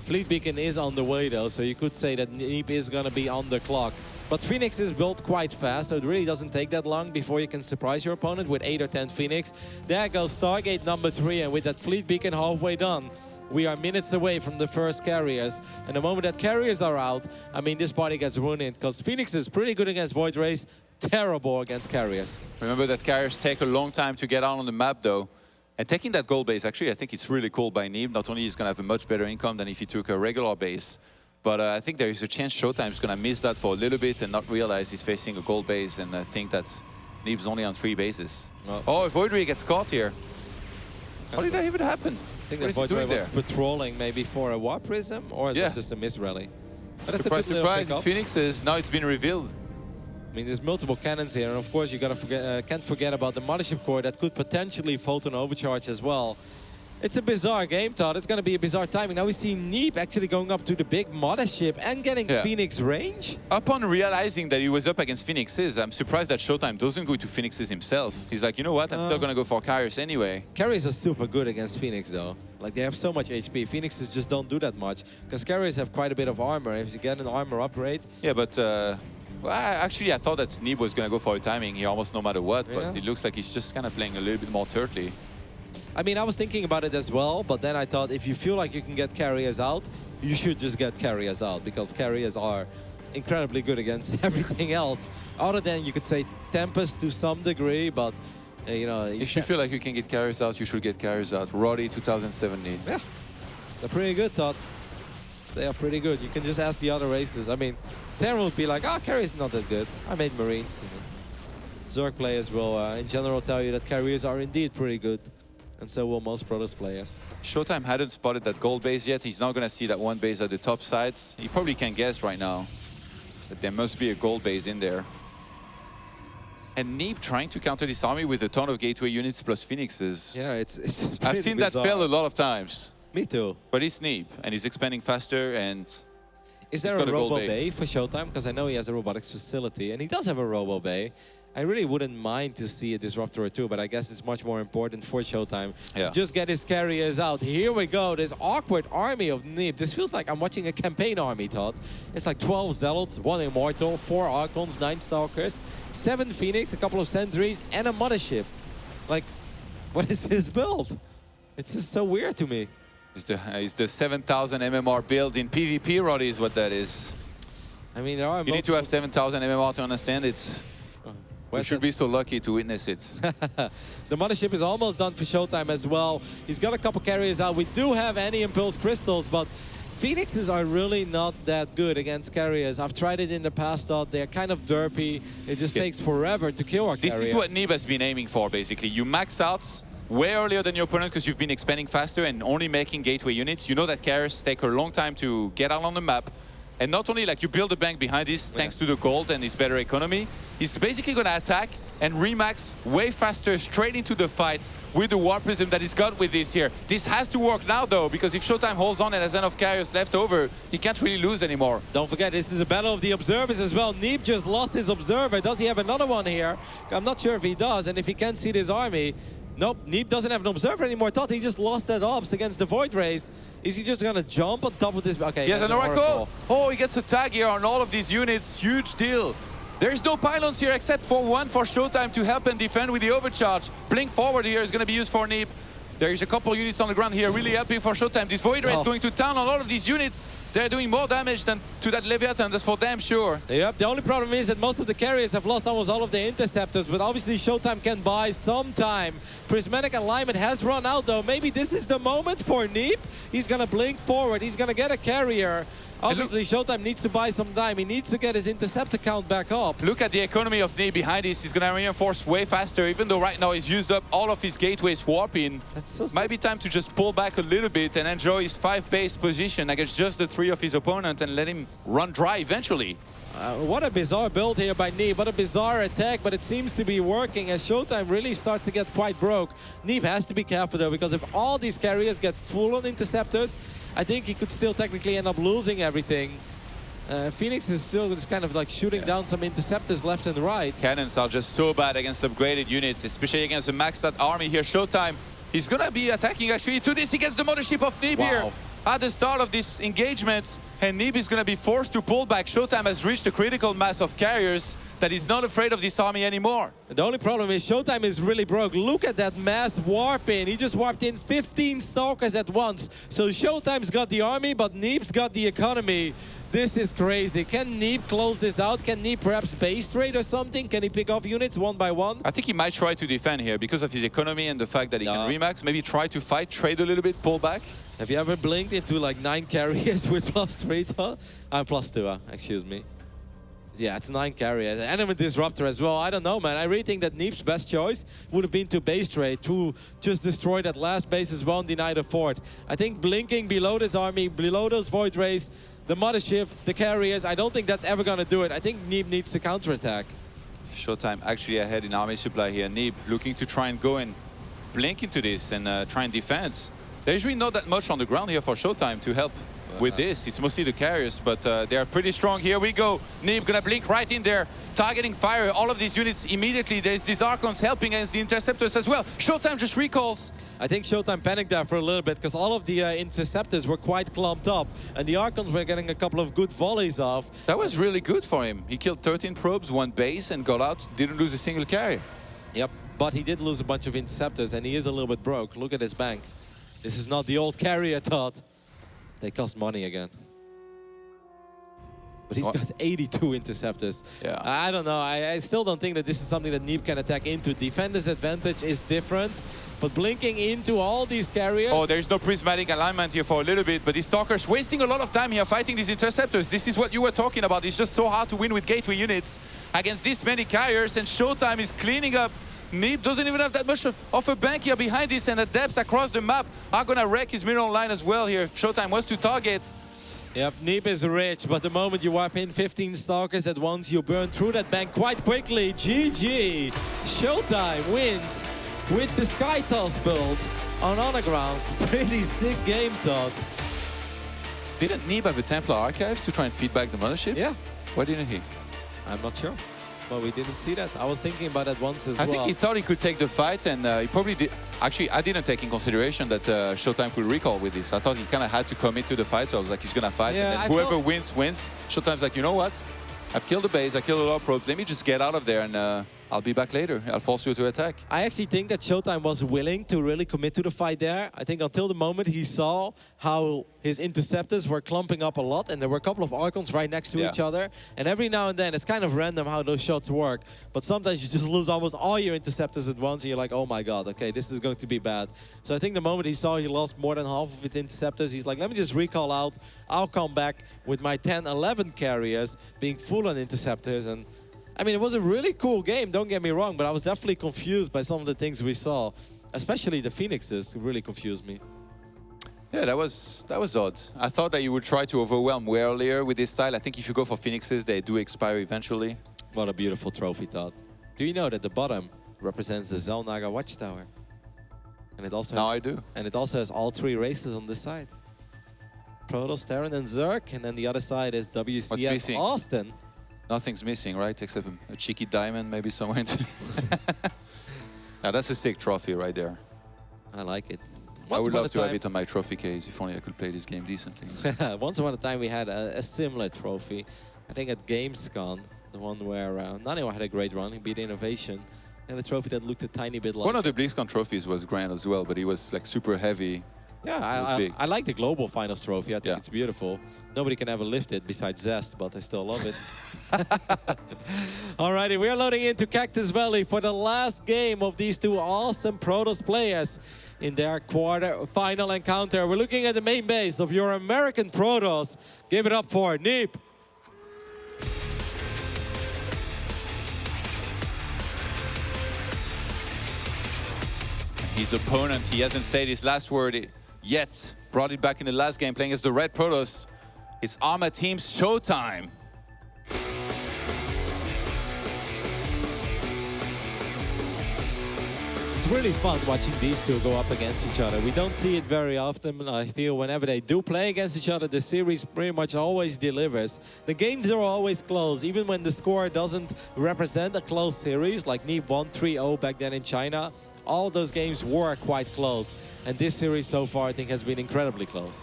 Fleet Beacon is on the way, though, so you could say that Neeb is going to be on the clock. But Phoenix is built quite fast, so it really doesn't take that long before you can surprise your opponent with 8 or 10 Phoenix. There goes Stargate number 3, and with that Fleet Beacon halfway done, we are minutes away from the first carriers. And the moment that carriers are out, I mean, this party gets ruined because Phoenix is pretty good against Void Rays, terrible against carriers. Remember that carriers take a long time to get out on the map, though. And taking that gold base, actually, I think it's really cool by Neeb. Not only is he going to have a much better income than if he took a regular base, but I think there is a chance ShoWTimE is going to miss that for a little bit and not realize he's facing a gold base. And I think that Neeb's only on 3 bases. Well, oh, Void Ray gets caught here. How did that even happen? I think that Void Ray was patrolling maybe for a Warp Prism, or it was just a miss rally. But that's surprise, surprise, Phoenixes. Now it's been revealed. I mean, there's multiple cannons here, and of course you can't forget about the Mothership Core that could potentially Photon Overcharge as well. It's a bizarre game, Todd. It's going to be a bizarre timing. Now we see Neeb actually going up to the big Mothership and getting Phoenix range. Upon realizing that he was up against Phoenixes, I'm surprised that ShoWTimE doesn't go to Phoenixes himself. He's like, you know what? I'm still going to go for carriers anyway. Carriers are super good against Phoenix, though. Like, they have so much HP. Phoenixes just don't do that much because carriers have quite a bit of armor. If you get an armor upgrade... Yeah, but... well, actually, I thought that Neeb was going to go for a timing here almost no matter what, but it looks like he's just kind of playing a little bit more turtly. I mean, I was thinking about it as well, but then I thought if you feel like you can get carriers out, you should just get carriers out because carriers are incredibly good against everything else. Other than, you could say, Tempest to some degree, but, you know... If you feel like you can get carriers out, you should get carriers out. Roddy 2017. Yeah, they're pretty good, Todd. They are pretty good. You can just ask the other racers. I mean, Terran will be like, oh, carriers not that good. I made Marines. Zork players will, in general, tell you that carriers are indeed pretty good. And so will most Protoss players. ShoWTimE hadn't spotted that gold base yet. He's not going to see that one base at the top side. He probably can guess right now that there must be a gold base in there. And Neeb trying to counter this army with a ton of gateway units plus Phoenixes. Yeah, it's I've seen that fail a lot of times. Me too. But it's Neeb, and he's expanding faster, and is there a Robo Bay for ShoWTimE? Because I know he has a robotics facility, and he does have a Robo Bay. I really wouldn't mind to see a Disruptor or two, but I guess it's much more important for ShoWTimE to just get his carriers out. Here we go, this awkward army of Neeb. This feels like I'm watching a campaign army, Todd. It's like 12 Zealots, 1 Immortal, 4 Archons, 9 Stalkers, 7 Phoenix, a couple of Sentries, and a Mothership. Like, what is this build? It's just so weird to me. It's the 7,000 MMR build in PvP, Roddy, is what that is. I mean, there are you need to have 7,000 MMR to understand it. We should be so lucky to witness it. The Mothership is almost done for ShoWTimE as well. He's got a couple carriers out. We do have Anti-Impulse Crystals, but Phoenixes are really not that good against carriers. I've tried it in the past, Todd. They're kind of derpy. It just takes forever to kill our carrier. This is what Neeb has been aiming for, basically. You max out way earlier than your opponent because you've been expanding faster and only making gateway units. You know that carriers take a long time to get out on the map. And not only like you build a bank behind this thanks to the gold and his better economy, he's basically going to attack and remax way faster straight into the fight with the Warp Prism that he's got with this here. This has to work now though, because if ShoWTimE holds on and has enough carriers left over, he can't really lose anymore. Don't forget, this is a battle of the observers as well. Neeb just lost his observer. Does he have another one here? I'm not sure if he does, and if he can't see this army, Nope, Neeb doesn't have an observer anymore. Thought he just lost that ops against the Void Race. Is he just gonna jump on top of this? Okay, he has an Oracle. Oh, he gets a tag here on all of these units. Huge deal. There's no pylons here except for one for ShoWTimE to help and defend with the overcharge. Blink forward here is going to be used for Neeb. There's a couple units on the ground here really helping for ShoWTimE. This Void Race going to town on all of these units. They're doing more damage than to that Leviathan, that's for damn sure. Yep, the only problem is that most of the carriers have lost almost all of their interceptors, but obviously ShoWTimE can buy some time. Prismatic alignment has run out though. Maybe this is the moment for Neeb. He's gonna blink forward, he's gonna get a carrier. Obviously, ShoWTimE needs to buy some time. He needs to get his interceptor count back up. Look at the economy of Neeb behind this. He's going to reinforce way faster, even though right now he's used up all of his gateways warping. That's so Might be time to just pull back a little bit and enjoy his 5-base position against just the 3 of his opponent and let him run dry eventually. What a bizarre build here by Neeb. What a bizarre attack, but it seems to be working as ShoWTimE really starts to get quite broke. Neeb has to be careful though, because if all these carriers get full on interceptors, I think he could still technically end up losing everything. Phoenix is still just kind of like shooting down some interceptors left and right. Cannons are just so bad against upgraded units, especially against a maxed out army here. ShoWTimE, he's going to be attacking actually to this against the mothership of Neeb here at the start of this engagement. And Neeb is going to be forced to pull back. ShoWTimE has reached a critical mass of carriers that he's not afraid of this army anymore. The only problem is ShoWTimE is really broke. Look at that mass warp in. He just warped in 15 Stalkers at once. So ShoWTimE's got the army, but Neeb's got the economy. This is crazy. Can Neeb close this out? Can Neeb perhaps base trade or something? Can he pick off units one by one? I think he might try to defend here because of his economy and the fact that he can remax. Maybe try to fight, trade a little bit, pull back. Have you ever blinked into like 9 carriers with +3? +2, excuse me. Yeah, it's 9 carriers. And a disruptor as well. I don't know, man. I really think that Neeb's best choice would have been to base trade, to just destroy that last base as well and deny the fort. I think blinking below this army, below those Void Rays, the mothership, the carriers, I don't think that's ever going to do it. I think Neeb needs to counterattack. ShoWTimE actually ahead in army supply here. Neeb looking to try and go and blink into this and try and defend. There's really not that much on the ground here for ShoWTimE to help with this. It's mostly the carriers, but they're pretty strong. Here we go. Neeb gonna blink right in there, targeting fire. All of these units immediately. There's these Archons helping against the interceptors as well. ShoWTimE just recalls. I think ShoWTimE panicked there for a little bit because all of the interceptors were quite clumped up and the Archons were getting a couple of good volleys off. That was really good for him. He killed 13 probes, 1 base, and got out. Didn't lose a single carrier. Yep, but he did lose a bunch of interceptors and he is a little bit broke. Look at his bank. This is not the old carrier thought. They cost money again. But he's got 82 interceptors. Yeah. I don't know. I still don't think that this is something that Neeb can attack into. Defender's advantage is different. But blinking into all these carriers... Oh, there's no prismatic alignment here for a little bit. But these Stalkers wasting a lot of time here fighting these interceptors. This is what you were talking about. It's just so hard to win with gateway units against this many carriers. And ShoWTimE is cleaning up. Neeb doesn't even have that much of a bank here behind this, and the depths across the map are gonna wreck his mineral line as well here. If ShoWTimE wants to target. Yep, Neeb is rich, but the moment you wipe in 15 Stalkers at once, you burn through that bank quite quickly. GG! ShoWTimE wins with the Sky Toss build on Undergrounds. Pretty sick game, Todd. Didn't Neeb have a Templar Archives to try and feed back the mothership? Yeah. Why didn't he? I'm not sure. But we didn't see that. I was thinking about that once as well. I think he thought he could take the fight, and he probably did. Actually, I didn't take in consideration that ShoWTimE could recall with this. I thought he kind of had to commit to the fight, so I was like, he's going to fight. Yeah, and then whoever wins, wins. ShoWTime's like, you know what? I've killed the base, I killed a lot of probes. Let me just get out of there, and I'll be back later. I'll force you to attack. I actually think that ShoWTimE was willing to really commit to the fight there. I think until the moment he saw how his interceptors were clumping up a lot, and there were a couple of Archons right next to each other. And every now and then, it's kind of random how those shots work. But sometimes you just lose almost all your interceptors at once, and you're like, oh my god, okay, this is going to be bad. So I think the moment he saw he lost more than half of his interceptors, he's like, let me just recall out. I'll come back with my 10, 11 carriers being full on interceptors. And I mean, it was a really cool game, don't get me wrong, but I was definitely confused by some of the things we saw. Especially the Phoenixes really confused me. Yeah, that was odd. I thought that you would try to overwhelm way earlier with this style. I think if you go for Phoenixes, they do expire eventually. What a beautiful trophy, Todd. Do you know that the bottom represents the Zelnaga Watchtower? And it also I do. And it also has all 3 races on this side. Protoss, Terran, and Zerg. And then the other side is WCS Austin. Nothing's missing, right? Except a cheeky diamond maybe somewhere. Now, that's a sick trophy right there. I like it. I would love to have it on my trophy case if only I could play this game decently. Once upon a time, we had a similar trophy. I think at Gamescom, the one where Nano had a great run. He beat Innovation. And a trophy that looked a tiny bit like... One of the BlizzCon trophies was grand as well, but it was like super heavy. Yeah, I like the Global Finals trophy. I think it's beautiful. Nobody can ever lift it besides Zest, but I still love it. Alrighty, we are loading into Cactus Valley for the last game of these two awesome Protoss players in their quarter-final encounter. We're looking at the main base of your American Protoss. Give it up for Neeb. His opponent, he hasn't said his last word yet. Brought it back in the last game, playing as the Red Protoss. It's Arma Team's ShoWTimE. It's really fun watching these two go up against each other. We don't see it very often. I feel whenever they do play against each other, the series pretty much always delivers. The games are always close, even when the score doesn't represent a close series, like Neeb won 3-0 back then in China. All those games were quite close. And this series so far, I think, has been incredibly close.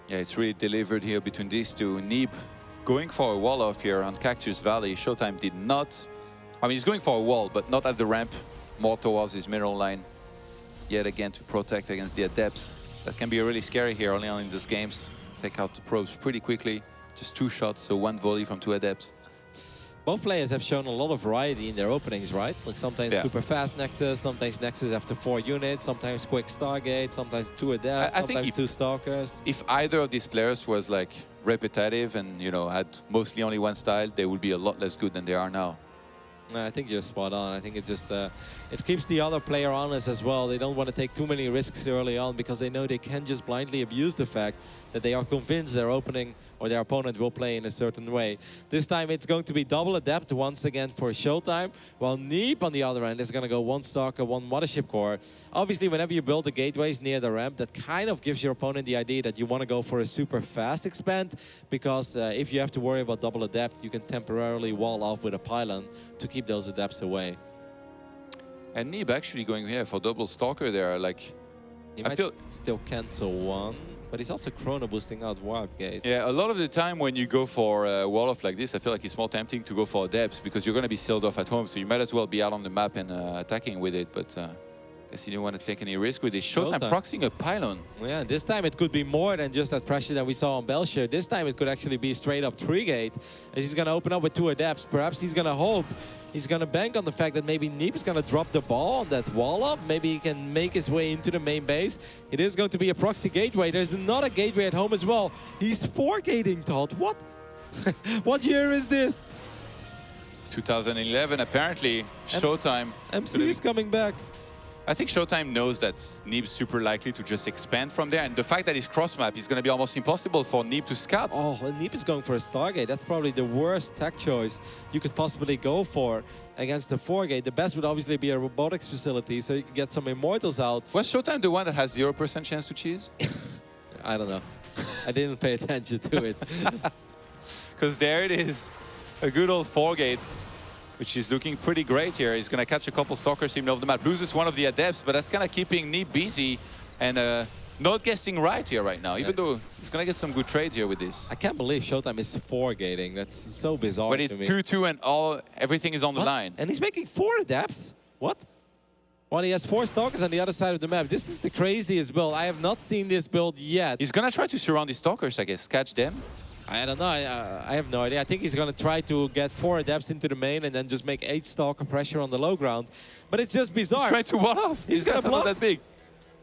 Yeah, it's really delivered here between these two. Neeb going for a wall off here on Cactus Valley. ShoWTimE did not. I mean, he's going for a wall, but not at the ramp. More towards his middle line. Yet again to protect against the Adepts. That can be really scary here early on in these games. Take out the probes pretty quickly. Just 2 shots, so 1 volley from 2 Adepts. Both players have shown a lot of variety in their openings, right? Like sometimes super fast Nexus, sometimes Nexus after 4 units, sometimes quick Stargate, sometimes 2 Adepts, sometimes 2 Stalkers. If either of these players was like repetitive and, you know, had mostly only one style, they would be a lot less good than they are now. I think you're spot on. I think it just it keeps the other player honest as well. They don't want to take too many risks early on because they know they can just blindly abuse the fact that they are convinced their opening or their opponent will play in a certain way. This time it's going to be double Adept once again for ShoWTimE, while Neeb on the other end is going to go 1 Stalker, 1 Mothership Core. Obviously, whenever you build the gateways near the ramp, that kind of gives your opponent the idea that you want to go for a super fast expand, because if you have to worry about double Adept, you can temporarily wall off with a pylon to keep those Adepts away. And Neeb actually going here for double Stalker there, like... He might still cancel 1. But he's also chrono boosting out Warp Gate. Yeah, a lot of the time when you go for a wall off like this, I feel like it's more tempting to go for Adepts because you're going to be sealed off at home, so you might as well be out on the map and attacking with it. But I guess you didn't want to take any risk with this. ShoWTimE proxying a pylon. Yeah, this time it could be more than just that pressure that we saw on Belshire. This time it could actually be straight up 3-gate. As he's going to open up with 2 Adepts. Perhaps he's going to hope. He's going to bank on the fact that maybe Neeb is going to drop the ball on that wall off. Maybe he can make his way into the main base. It is going to be a proxy gateway. There's another gateway at home as well. He's 4-gating, Todd. What? What year is this? 2011, apparently. ShoWTimE. MC is coming back. I think ShoWTimE knows that Neeb's super likely to just expand from there, and the fact that he's cross-map is going to be almost impossible for Neeb to scout. Oh, and Neeb is going for a Stargate. That's probably the worst tech choice you could possibly go for against the 4-gate. The best would obviously be a robotics facility, so you can get some Immortals out. Was ShoWTimE the one that has 0% chance to cheese? I don't know. I didn't pay attention to it. Because there it is, a good old 4-gate. Which is looking pretty great here. He's going to catch a couple Stalkers even over the map. Loses one of the Adepts, but that's kind of keeping Neeb busy and not guessing right here right now, even though he's going to get some good trades here with this. I can't believe ShoWTimE is 4-gating. That's so bizarre But it's 2-2 and everything is on the line. And he's making 4 Adepts? What? Well, he has 4 Stalkers on the other side of the map. This is the craziest build. I have not seen this build yet. He's going to try to surround the Stalkers, I guess. Catch them. I don't know. I have no idea. I think he's going to try to get 4 Adepts into the main and then just make 8 Stalker pressure on the low ground. But it's just bizarre. He's trying to wall off. He's going to block that big.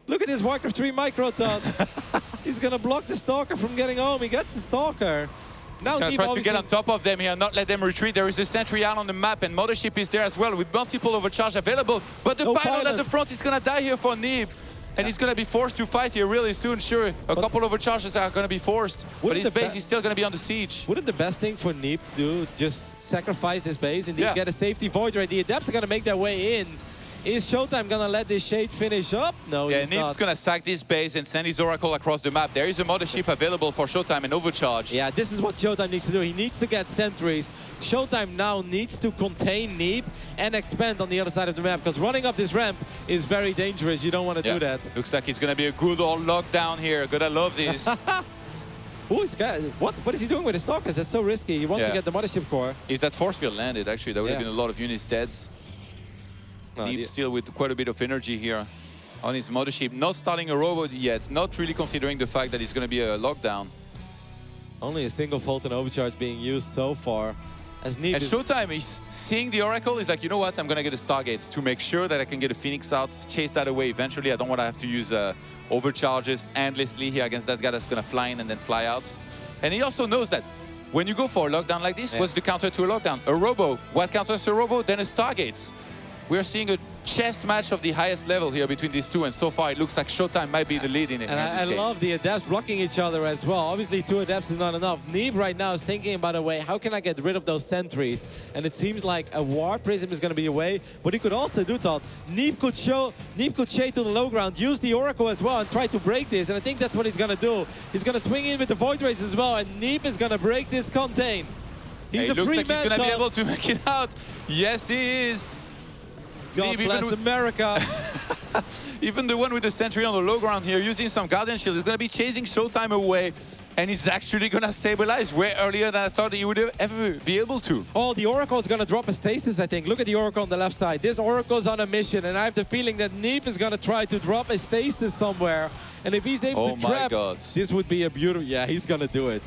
Look at this Warcraft 3 micro, Todd. He's going to block the Stalker from getting home. He gets the Stalker. Now he's going to try to get on top of them here, not let them retreat. There is a sentry out on the map, and Mothership is there as well with multiple overcharge available. But the pilot at the front is going to die here for Neeb. And he's going to be forced to fight here really soon. Sure, a couple of overcharges are going to be forced. But his base is still going to be on the siege. Wouldn't the best thing for Neeb do just sacrifice his base and get a safety void right? The Adepts are going to make their way in. Is ShoWTimE gonna let this Shade finish up? No, Yeah, he's Neeb's not. gonna sack this base and send his Oracle across the map. There is a mothership available for ShoWTimE and Overcharge. Yeah, this is what ShoWTimE needs to do. He needs to get sentries. ShoWTimE now needs to contain Neeb and expand on the other side of the map, because running up this ramp is very dangerous. You don't want to do that. Looks like it's gonna be a good old lockdown here. Gonna love this. Oh, he's got, what is he doing with his Stalkers? That's so risky. He wants to get the mothership core. If that force field landed, actually, there would have been a lot of units dead. Neeb still with quite a bit of energy here on his mothership. Not starting a robot yet. Not really considering the fact that it's going to be a lockdown. Only a single Photon Overcharge being used so far. As Neeb and ShoWTimE is seeing the Oracle. He's like, you know what? I'm going to get a Stargate to make sure that I can get a Phoenix out, chase that away eventually. I don't want to have to use overcharges endlessly here against that guy that's going to fly in and then fly out. And he also knows that when you go for a lockdown like this, what's the counter to a lockdown? A robo. What counters a robo? Then a Stargate. We're seeing a chess match of the highest level here between these two, and so far it looks like ShoWTimE might be the lead in it. And I love the Adepts blocking each other as well. Obviously, 2 Adepts is not enough. Neeb right now is thinking about a way, how can I get rid of those sentries? And it seems like a War Prism is going to be a way. But he could also do that. Neeb could shade to the low ground, use the Oracle as well, and try to break this. And I think that's what he's going to do. He's going to swing in with the Void Rays as well, and Neeb is going to break this contain. He's a free man. He's going to be able to make it out. Yes, he is. God bless America. Even the one with the sentry on the low ground here, using some Guardian Shield, is going to be chasing ShoWTimE away. And he's actually going to stabilize way earlier than I thought he would ever be able to. Oh, the Oracle is going to drop a stasis, I think. Look at the Oracle on the left side. This Oracle's on a mission, and I have the feeling that Neeb is going to try to drop a stasis somewhere. And if he's able to trap, this would be a beautiful... Yeah, he's going to do it.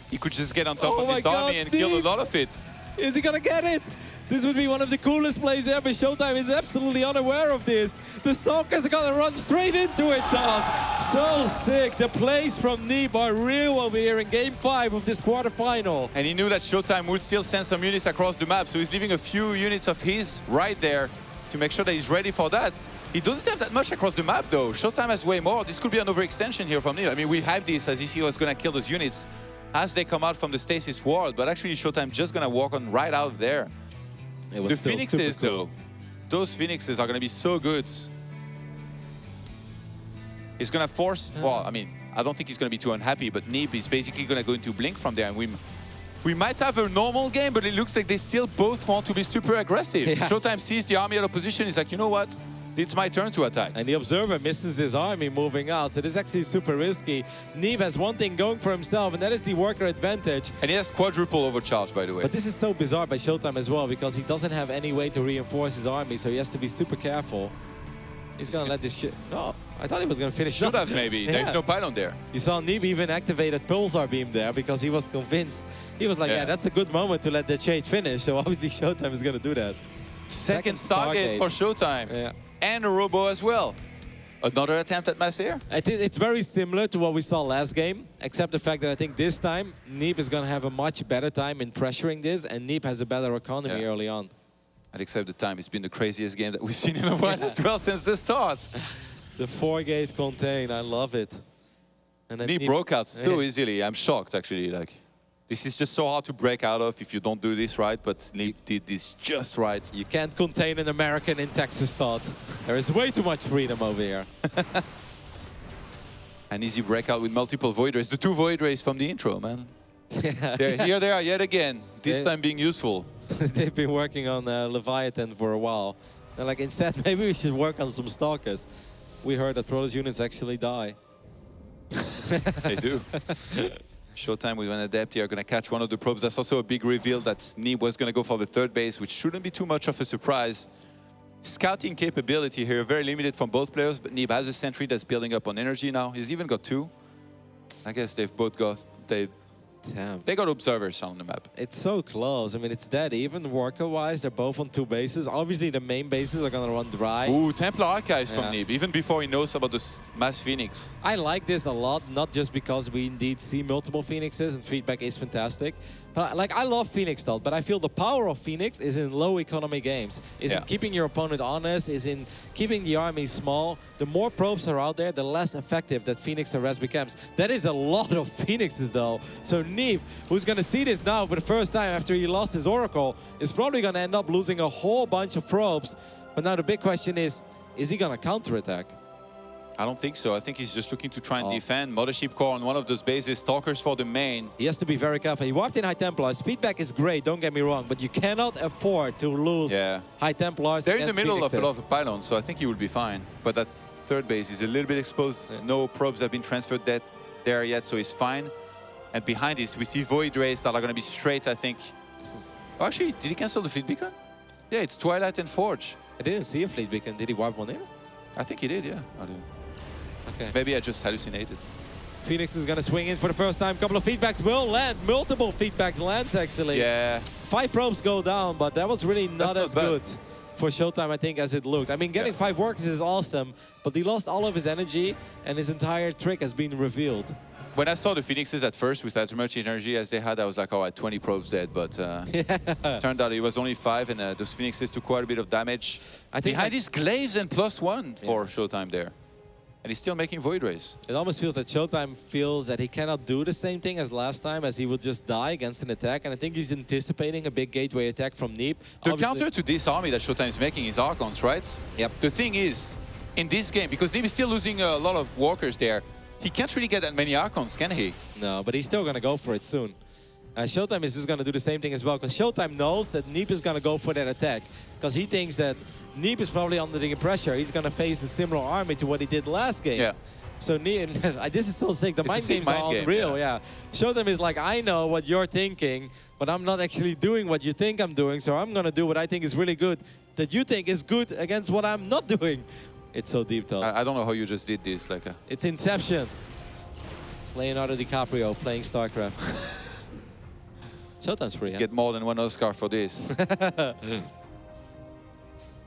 He could just get on top of his army and kill a lot of it. Is he going to get it? This would be one of the coolest plays ever. ShoWTimE is absolutely unaware of this. The Stalkers are gonna run straight into it, Todd. So sick. The plays from Neeb are real over here in Game 5 of this quarterfinal. And he knew that ShoWTimE would still send some units across the map, so he's leaving a few units of his right there to make sure that he's ready for that. He doesn't have that much across the map, though. ShoWTimE has way more. This could be an overextension here from Neeb. I mean, we hyped this as if he was gonna kill those units as they come out from the stasis world, but actually ShoWTimE just gonna walk on right out there. The Phoenixes, though, those Phoenixes are going to be so good. He's going to force, well, I mean, I don't think he's going to be too unhappy, but Neeb is basically going to go into Blink from there, and we might have a normal game, but it looks like they still both want to be super aggressive. Yeah. ShoWTimE sees the army out of position, he's like, you know what? It's my turn to attack. And the Observer misses his army moving out, so this is actually super risky. Neeb has one thing going for himself, and that is the worker advantage. And he has quadruple overcharge, by the way. But this is so bizarre by ShoWTimE as well, because he doesn't have any way to reinforce his army, so he has to be super careful. He's gonna let this shit... Oh, I thought he was gonna finish. Should have, maybe. Yeah. There's no pylon there. You saw Neeb even activated Pulsar Beam there, because he was convinced. He was like, yeah, that's a good moment to let the Shade finish, so obviously ShoWTimE is gonna do that. Second Stargate for ShoWTimE. Yeah. And a robo as well. Another attempt at mass air? It's very similar to what we saw last game, except the fact that I think this time Neeb is going to have a much better time in pressuring this, and Neeb has a better economy early on. And except the time, it's been the craziest game that we've seen in a while as well since the start. The 4-gate contain, I love it. And Neeb broke out so easily. I'm shocked, actually. Like, this is just so hard to break out of if you don't do this right, but Neeb did this just right. You can't contain an American in Texas, Todd. There is way too much freedom over here. An easy breakout with multiple Void Rays. The 2 Void Rays from the intro, man. Here they are yet again, this time being useful. They've been working on Leviathan for a while. They're like, instead, maybe we should work on some Stalkers. We heard that Protoss units actually die. They do. ShoWTimE with an Adept here, going to catch one of the probes. That's also a big reveal that Neeb was going to go for the 3rd base, which shouldn't be too much of a surprise. Scouting capability here, very limited from both players, but Neeb has a sentry that's building up on energy now. He's even got 2. I guess they've both got... They got observers on the map. It's so close. I mean, it's dead. Even worker-wise, they're both on 2 bases. Obviously, the main bases are going to run dry. Ooh, Templar Archives from Neeb, even before he knows about the Mass Phoenix. I like this a lot, not just because we indeed see multiple Phoenixes and feedback is fantastic. But like, I love Phoenix, though, but I feel the power of Phoenix is in low economy games. Is in keeping your opponent honest, is in keeping the army small. The more probes are out there, the less effective that Phoenix Harass becomes. That is a lot of Phoenixes, though. So Neeb, who's going to see this now for the first time after he lost his Oracle, is probably going to end up losing a whole bunch of probes. But now the big question is he going to counterattack? I don't think so. I think he's just looking to try and defend. Mothership Core on one of those bases. Stalkers for the main. He has to be very careful. He warped in High Templars. Feedback is great, don't get me wrong, but you cannot afford to lose High Templars. They're in the middle of a lot of pylons, so I think he will be fine. But that third base is a little bit exposed. No probes have been transferred there yet, so he's fine. And behind this, we see Void Rays that are going to be straight, I think. Oh, actually, did he cancel the Fleet Beacon? Yeah, it's Twilight and Forge. I didn't see a Fleet Beacon. Did he warp one in? I think he did, yeah. I did. Okay. Maybe I just hallucinated. Phoenix is going to swing in for the first time. Couple of feedbacks will land. Multiple feedbacks lands, actually. Yeah. 5 probes go down, but that was really not as good for ShoWTimE, I think, as it looked. I mean, getting 5 workers is awesome, but he lost all of his energy, and his entire trick has been revealed. When I saw the Phoenixes at first with as much energy as they had, I was like, oh, 20 probes dead. But turned out it was only 5, and those Phoenixes took quite a bit of damage. I think behind these glaives and +1 for ShoWTimE there. And he's still making Void Rays. It almost feels that ShoWTimE feels that he cannot do the same thing as last time, as he would just die against an attack. And I think he's anticipating a big gateway attack from Neeb. The counter to this army that ShoWTimE is making is Archons, right? Yep. The thing is, in this game, because Neeb is still losing a lot of walkers there, he can't really get that many Archons, can he? No, but he's still going to go for it soon. ShoWTimE is just going to do the same thing as well, because ShoWTimE knows that Neeb is going to go for that attack, because he thinks that Neeb is probably under the pressure. He's going to face a similar army to what he did last game. Yeah. So Neeb, this is so sick. The mind games are unreal. Yeah. ShoWTimE is like, I know what you're thinking, but I'm not actually doing what you think I'm doing. So I'm going to do what I think is really good, that you think is good against what I'm not doing. It's so deep, though. I don't know how you just did this. It's Inception. It's Leonardo DiCaprio playing StarCraft. ShoWTimE's pretty Get more than 1 Oscar for this.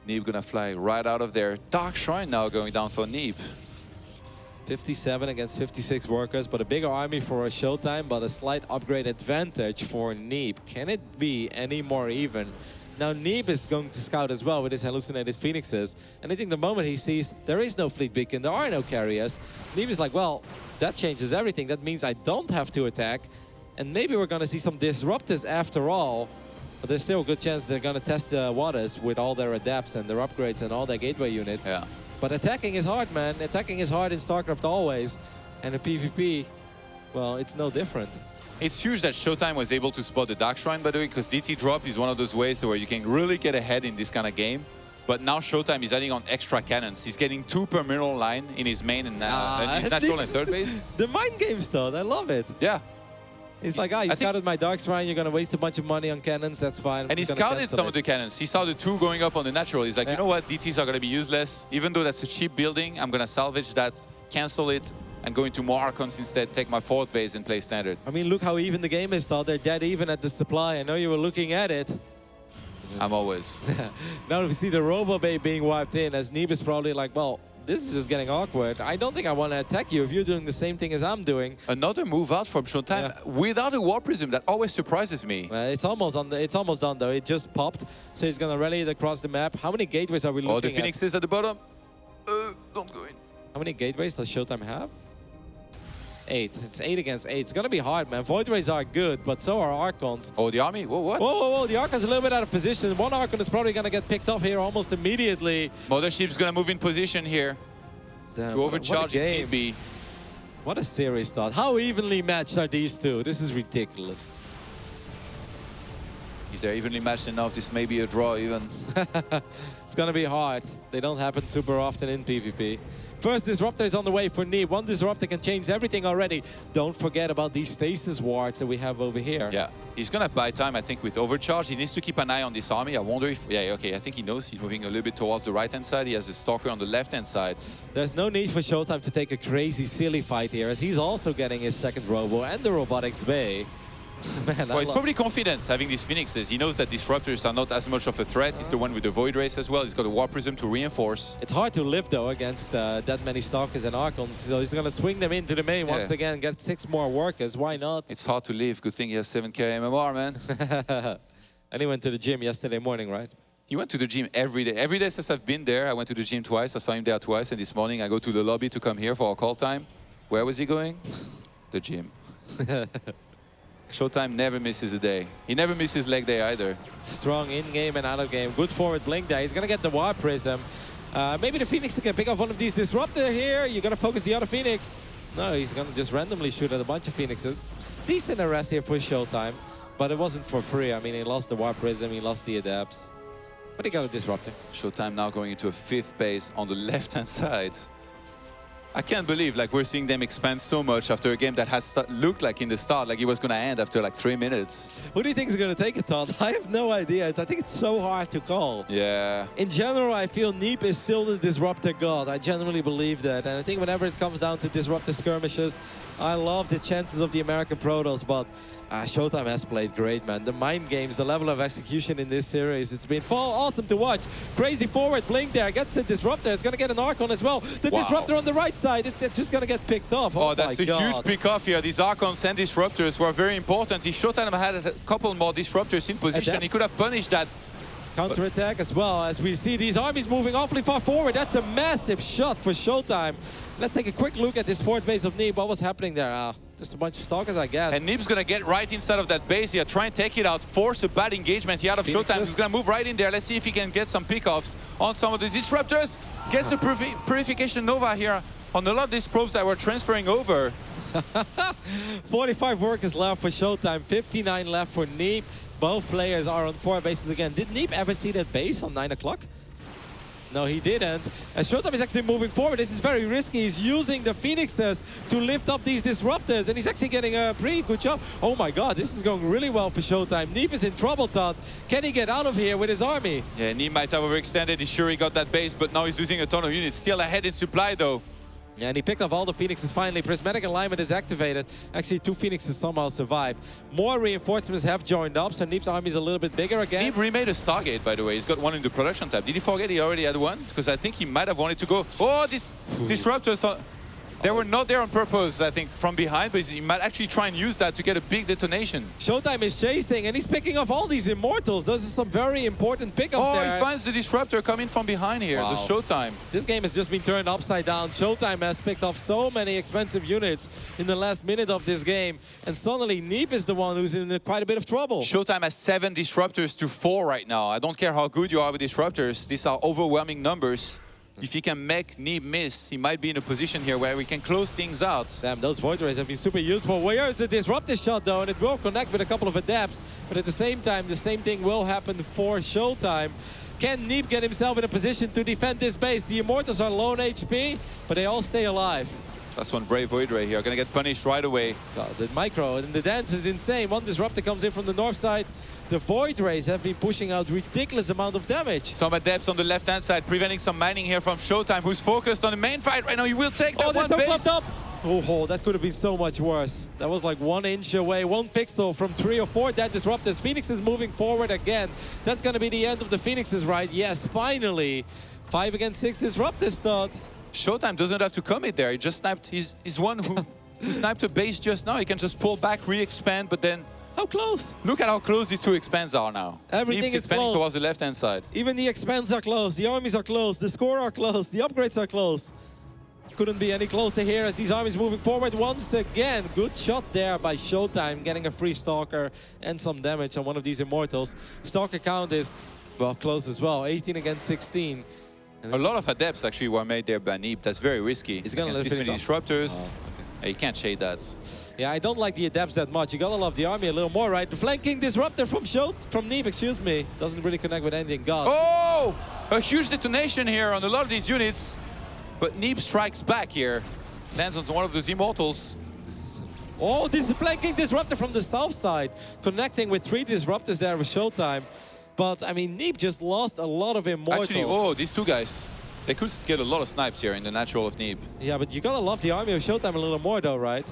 Neeb gonna fly right out of there. Dark Shrine now going down for Neeb. 57 against 56 workers, but a bigger army for a ShoWTimE, but a slight upgrade advantage for Neeb. Can it be any more even? Now Neeb is going to scout as well with his hallucinated Phoenixes, and I think the moment he sees there is no Fleet Beacon, there are no carriers, Neeb is like, well, that changes everything. That means I don't have to attack, and maybe we're going to see some Disruptors after all. But there's still a good chance they're going to test the waters with all their adapts and their upgrades and all their gateway units. Yeah. But attacking is hard, man. Attacking is hard in StarCraft always. And in PvP, well, it's no different. It's huge that ShoWTimE was able to spot the Dark Shrine, by the way, because DT drop is one of those ways where you can really get ahead in this kind of game. But now ShoWTimE is adding on extra cannons. He's getting 2 per mineral line in his main and his natural and third base. The mind games, though, I love it. Yeah. He's like, you scouted my Dark Shrine, you're going to waste a bunch of money on cannons, that's fine. And he scouted some of the cannons. He saw the 2 going up on the natural. He's like, you know what, DTs are going to be useless. Even though that's a cheap building, I'm going to salvage that, cancel it, and go into more Archons instead, take my 4th base and play standard. I mean, look how even the game is, though. They're dead even at the supply. I know you were looking at it. I'm always. Now we see the Robo Bay being wiped in, as Neeb is probably like, well, this is just getting awkward. I don't think I want to attack you if you're doing the same thing as I'm doing. Another move out from ShoWTimE without a War Prism. That always surprises me. It's almost done, though. It just popped. So he's going to rally it across the map. How many gateways are we looking at? Oh, the Phoenix is at the bottom. Don't go in. How many gateways does ShoWTimE have? 8. It's 8 against 8. It's going to be hard, man. Void Rays are good, but so are Archons. Oh, the army? Whoa, what? Whoa, whoa, whoa. The Archon's a little bit out of position. One Archon is probably going to get picked off here almost immediately. Mothership's going to move in position here. Damn, to overcharge game. Neeb. What a series start. How evenly matched are these two? This is ridiculous. If they're evenly matched enough, this may be a draw even. It's going to be hard. They don't happen super often in PvP. First Disruptor is on the way for Neeb. One Disruptor can change everything already. Don't forget about these stasis wards that we have over here. Yeah, he's going to buy time, I think, with Overcharge. He needs to keep an eye on this army. I wonder if... Yeah, okay, I think he knows. He's moving a little bit towards the right-hand side. He has a Stalker on the left-hand side. There's no need for ShoWTimE to take a crazy, silly fight here, as he's also getting his second Robo and the Robotics Bay. Man, well, he's probably confident having these Phoenixes. He knows that Disruptors are not as much of a threat. He's the one with the Void Race as well. He's got a War Prism to reinforce. It's hard to live, though, against that many Stalkers and Archons. So he's going to swing them into the main once again, get 6 more workers. Why not? It's hard to live. Good thing he has 7k MMR, man. And he went to the gym yesterday morning, right? He went to the gym every day. Every day since I've been there, I went to the gym twice. I saw him there twice. And this morning, I go to the lobby to come here for our call time. Where was he going? The gym. ShoWTimE never misses a day. He never misses leg day either. Strong in-game and out-of-game. Good forward blink there. He's going to get the Warp Prism. Maybe the Phoenix can pick up one of these Disruptor here. You're going to focus the other Phoenix. No, he's going to just randomly shoot at a bunch of Phoenixes. Decent arrest here for ShoWTimE, but it wasn't for free. I mean, he lost the Warp Prism, he lost the Adapts. But he got a Disruptor. ShoWTimE now going into a 5th base on the left-hand side. I can't believe like we're seeing them expand so much after a game that has looked like in the start like it was going to end after like 3 minutes. Who do you think is going to take it, Todd? I have no idea. I think it's so hard to call. Yeah. In general, I feel Neeb is still the Disruptor god. I genuinely believe that. And I think whenever it comes down to Disruptor skirmishes, I love the chances of the American Protoss, but ShoWTimE has played great, man. The mind games, the level of execution in this series, it's been awesome to watch. Crazy forward blink there, gets the Disruptor. It's going to get an Archon as well. The Disruptor on the right side, it's just going to get picked off. Oh, that's a huge pick off here. These Archons and Disruptors were very important. If ShoWTimE had a couple more Disruptors in position, he could have punished that. Counter-attack as well, as we see these armies moving awfully far forward. That's a massive shot for ShoWTimE. Let's take a quick look at this fourth base of Neeb. What was happening there? Just a bunch of stalkers, I guess. And Neeb's going to get right inside of that base here, try and take it out, force a bad engagement here out of ShoWTimE. He's going to move right in there. Let's see if he can get some pickoffs on some of the Disruptors. Gets the Purification Nova here on a lot of these probes that were transferring over. 45 workers left for ShoWTimE, 59 left for Neeb. Both players are on 4 bases again. Did Neeb ever see that base on 9 o'clock? No, he didn't. And ShoWTimE is actually moving forward. This is very risky. He's using the Phoenixes to lift up these Disruptors, and he's actually getting a pretty good job. Oh my god, this is going really well for ShoWTimE. Neeb is in trouble, Todd. Can he get out of here with his army? Yeah, Neeb might have overextended. He's sure he got that base, but now he's losing a ton of units. Still ahead in supply, though. Yeah, and he picked up all the Phoenixes finally. Prismatic alignment is activated. Actually, 2 Phoenixes somehow survived. More reinforcements have joined up, so Neeb's army is a little bit bigger again. Neeb remade a Stargate, by the way. He's got one in the production tab. Did he forget he already had one? Because I think he might have wanted to go. Oh, these Disruptors. They were not there on purpose, I think, from behind, but he might actually try and use that to get a big detonation. ShoWTimE is chasing, and he's picking off all these Immortals. Those are some very important pickups there. Oh, he finds the Disruptor coming from behind here, the ShoWTimE. This game has just been turned upside down. ShoWTimE has picked up so many expensive units in the last minute of this game, and suddenly Neeb is the one who's in quite a bit of trouble. ShoWTimE has 7 Disruptors to 4 right now. I don't care how good you are with Disruptors. These are overwhelming numbers. If he can make Neeb miss, he might be in a position here where we can close things out. Damn, those Void Rays have been super useful. Where is the Disruptor shot, though? And it will connect with a couple of Adapts. But at the same time, the same thing will happen for ShoWTimE. Can Neeb get himself in a position to defend this base? The Immortals are low on HP, but they all stay alive. That's one brave Void Ray here. Gonna get punished right away. The micro and the dance is insane. One Disruptor comes in from the north side. The Void Rays have been pushing out ridiculous amount of damage. Some Adepts on the left-hand side, preventing some mining here from ShoWTimE, who's focused on the main fight right now. He will take that one base. Up. Oh, that could have been so much worse. That was like 1 inch away, 1 pixel from 3 or 4 dead Disruptors. Phoenix is moving forward again. That's going to be the end of the Phoenixes, right? Yes, finally. 5 against 6 Disruptors, Todd. ShoWTimE doesn't have to commit there. He just sniped. He's one who sniped a base just now. He can just pull back, re-expand, but then... How close? Look at how close these 2 expands are now. Everything is expanding close. Towards the left-hand side. Even the expands are close. The armies are close. The score are close. The upgrades are close. Couldn't be any closer here as these armies moving forward once again. Good shot there by ShoWTimE, getting a free Stalker and some damage on one of these Immortals. Stalker count is, well, close as well. 18 against 16. And a lot of Adepts actually were made there by Neeb. That's very risky. He's gonna let these many Disruptors. Oh, okay. You can't shade that. Yeah, I don't like the Adepts that much. You gotta love the army a little more, right? The flanking Disruptor from Neeb, excuse me. Doesn't really connect with anything. God. Oh! A huge detonation here on a lot of these units. But Neeb strikes back here. Lands on one of those Immortals. Oh, this is flanking Disruptor from the south side. Connecting with 3 Disruptors there with ShoWTimE. But, I mean, Neeb just lost a lot of Immortals. Actually, oh, these 2 guys. They could get a lot of snipes here in the natural of Neeb. Yeah, but you gotta love the army of ShoWTimE a little more though, right?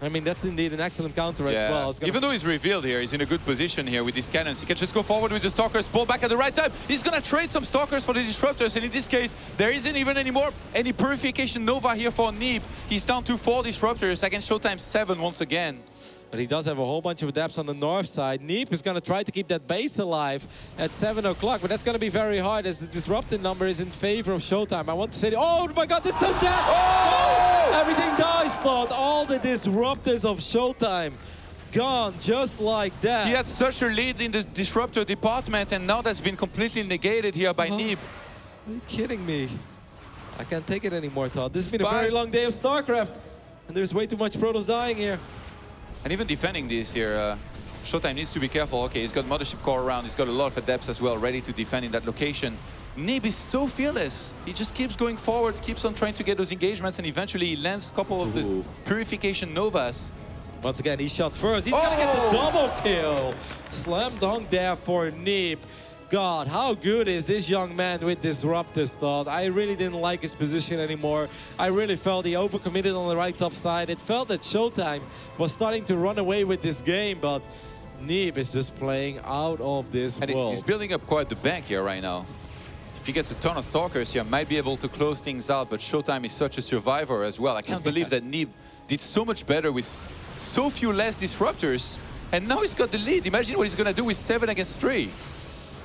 I mean, that's indeed an excellent counter as well. Even though he's revealed here, he's in a good position here with these cannons. He can just go forward with the Stalkers, pull back at the right time. He's gonna trade some Stalkers for the Disruptors, and in this case, there isn't even any Purification Nova here for Neeb. He's down to 4 Disruptors against ShoWTimE 7 once again. But he does have a whole bunch of Adepts on the north side. Neeb is going to try to keep that base alive at 7 o'clock, but that's going to be very hard as the Disrupted number is in favor of ShoWTimE. I want to say, oh my god, this time dead! Oh! Everything dies, Todd. All the Disruptors of ShoWTimE gone just like that. He had such a lead in the disruptor department, and now that's been completely negated here by Neeb. Are you kidding me? I can't take it anymore, Todd. This has been a very long day of StarCraft, and there's way too much Protoss dying here. And even defending this here, ShoWTimE needs to be careful. Okay, he's got Mothership Core around. He's got a lot of adepts as well, ready to defend in that location. Neeb is so fearless. He just keeps going forward, keeps on trying to get those engagements, and eventually he lands a couple of these Purification Novas. Once again, he shot first. He's gonna get the double kill. Slam dunk there for Neeb. God, how good is this young man with Disruptors, Todd? I really didn't like his position anymore. I really felt he overcommitted on the right top side. It felt that ShoWTimE was starting to run away with this game, but Neeb is just playing out of this world. He's building up quite the bank here right now. If he gets a ton of Stalkers here, might be able to close things out, but ShoWTimE is such a survivor as well. I can't believe that Neeb did so much better with so few less Disruptors, and now he's got the lead. Imagine what he's gonna do with 7 against 3.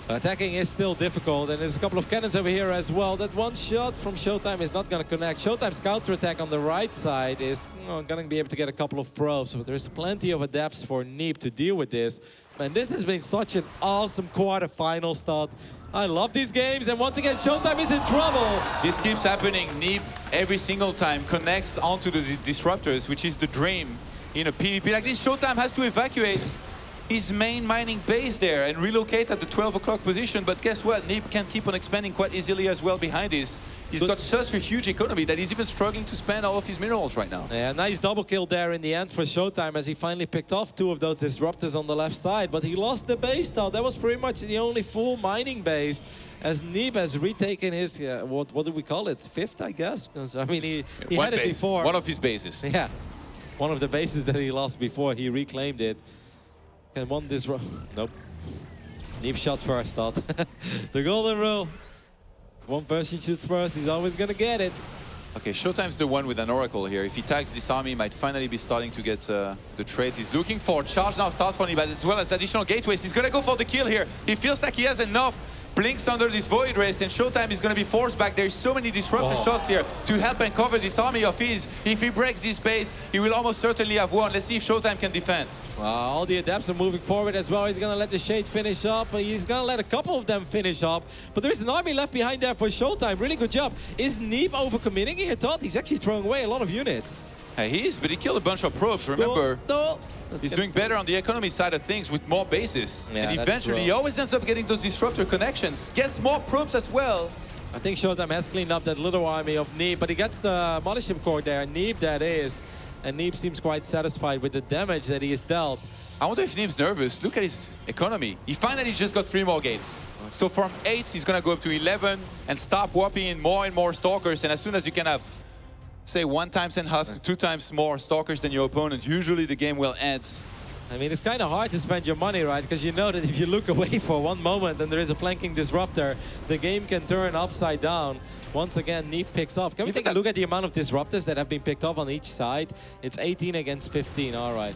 Attacking is still difficult, and there's a couple of cannons over here as well. That one shot from ShoWTimE is not going to connect. ShoWTimE's counter-attack on the right side is going to be able to get a couple of probes, but there's plenty of adepts for Neeb to deal with this. And this has been such an awesome quarterfinal start. I love these games, and once again, ShoWTimE is in trouble. This keeps happening. Neeb, every single time, connects onto the Disruptors, which is the dream in a PvP. Like this, ShoWTimE has to evacuate his main mining base there and relocate at the 12 o'clock position, but guess what? Neeb can keep on expanding quite easily as well behind this. He's got such a huge economy that he's even struggling to spend all of his minerals right now. Yeah, nice double kill there in the end for ShoWTimE as he finally picked off 2 of those Disruptors on the left side, but he lost the base though. That was pretty much the only full mining base as Neeb has retaken his, what do we call it? 5th, I guess? I mean, he had it before. One of his bases. Yeah, one of the bases that he lost before, he reclaimed it. And one disrupt. Nope. Neeb shot first, Todd. The golden rule. One person shoots first, he's always gonna get it. Okay, ShoWTimE's the one with an Oracle here. If he tags this army, he might finally be starting to get the trades he's looking for. Charge now starts for Neeb, as well as additional gateways. He's gonna go for the kill here. He feels like he has enough. Blinks under this Void Race, and ShoWTimE is going to be forced back. There's so many disruptive shots here to help and cover this army of his. If he breaks this base, he will almost certainly have won. Let's see if ShoWTimE can defend. All the adepts are moving forward as well. He's going to let the Shade finish up. He's going to let a couple of them finish up. But there is an army left behind there for ShoWTimE. Really good job. Is Neeb overcommitting here, Todd? He's actually throwing away a lot of units. He is, but he killed a bunch of probes, remember? He's doing better on the economy side of things with more bases. Yeah, and eventually he always ends up getting those disruptor connections. Gets more probes as well. I think ShoWTimE has cleaned up that little army of Neeb, but he gets the Mothership Core there. Neeb, that is. And Neeb seems quite satisfied with the damage that he has dealt. I wonder if Neeb's nervous. Look at his economy. He finally just got 3 more gates. So from 8, he's going to go up to 11 and start warping in more and more Stalkers. And as soon as you can have, say, 1.5 times to 2 times more Stalkers than your opponent, usually the game will end. I mean, it's kind of hard to spend your money, right? Because you know that if you look away for one moment and there is a flanking disruptor, the game can turn upside down. Once again, Neeb picks off. Can we take a look at the amount of disruptors that have been picked off on each side? It's 18 against 15, all right.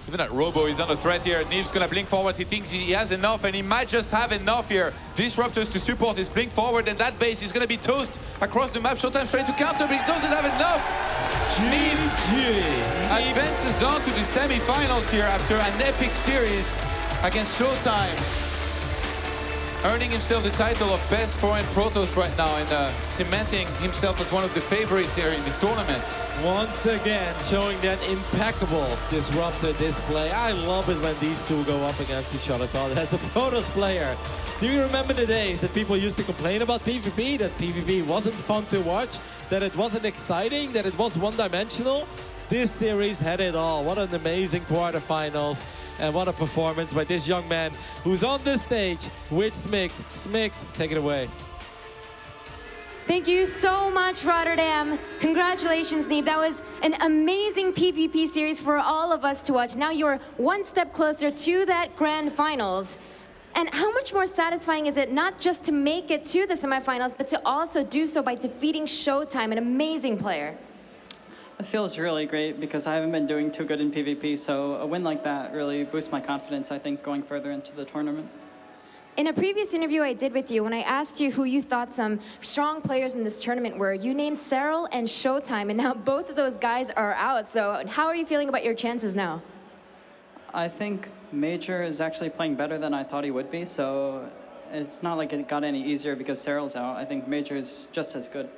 Even that Robo is under threat here. Neeb's gonna blink forward. He thinks he has enough, and he might just have enough here. Disruptors to support his blink forward, and that base is gonna be toast across the map. ShoWTimE's trying to counter, but he doesn't have enough. Neeb advances on to the semi-finals here after an epic series against ShoWTimE. Earning himself the title of best foreign Protoss right now, and cementing himself as one of the favorites here in this tournament. Once again, showing that impeccable disruptor display. I love it when these two go up against each other. As a Protoss player, do you remember the days that people used to complain about PvP, that PvP wasn't fun to watch, that it wasn't exciting, that it was one-dimensional? This series had it all. What an amazing quarterfinals, and what a performance by this young man who's on this stage with Smix. Smix, take it away. Thank you so much, Rotterdam. Congratulations, Neeb. That was an amazing PvP series for all of us to watch. Now you're one step closer to that grand finals. And how much more satisfying is it not just to make it to the semifinals, but to also do so by defeating ShoWTimE, an amazing player? It feels really great because I haven't been doing too good in PvP, so a win like that really boosts my confidence, I think, going further into the tournament. In a previous interview I did with you, when I asked you who you thought some strong players in this tournament were, you named Serral and ShoWTimE, and now both of those guys are out. So how are you feeling about your chances now? I think Major is actually playing better than I thought he would be, so it's not like it got any easier because Cyril's out. I think Major is just as good.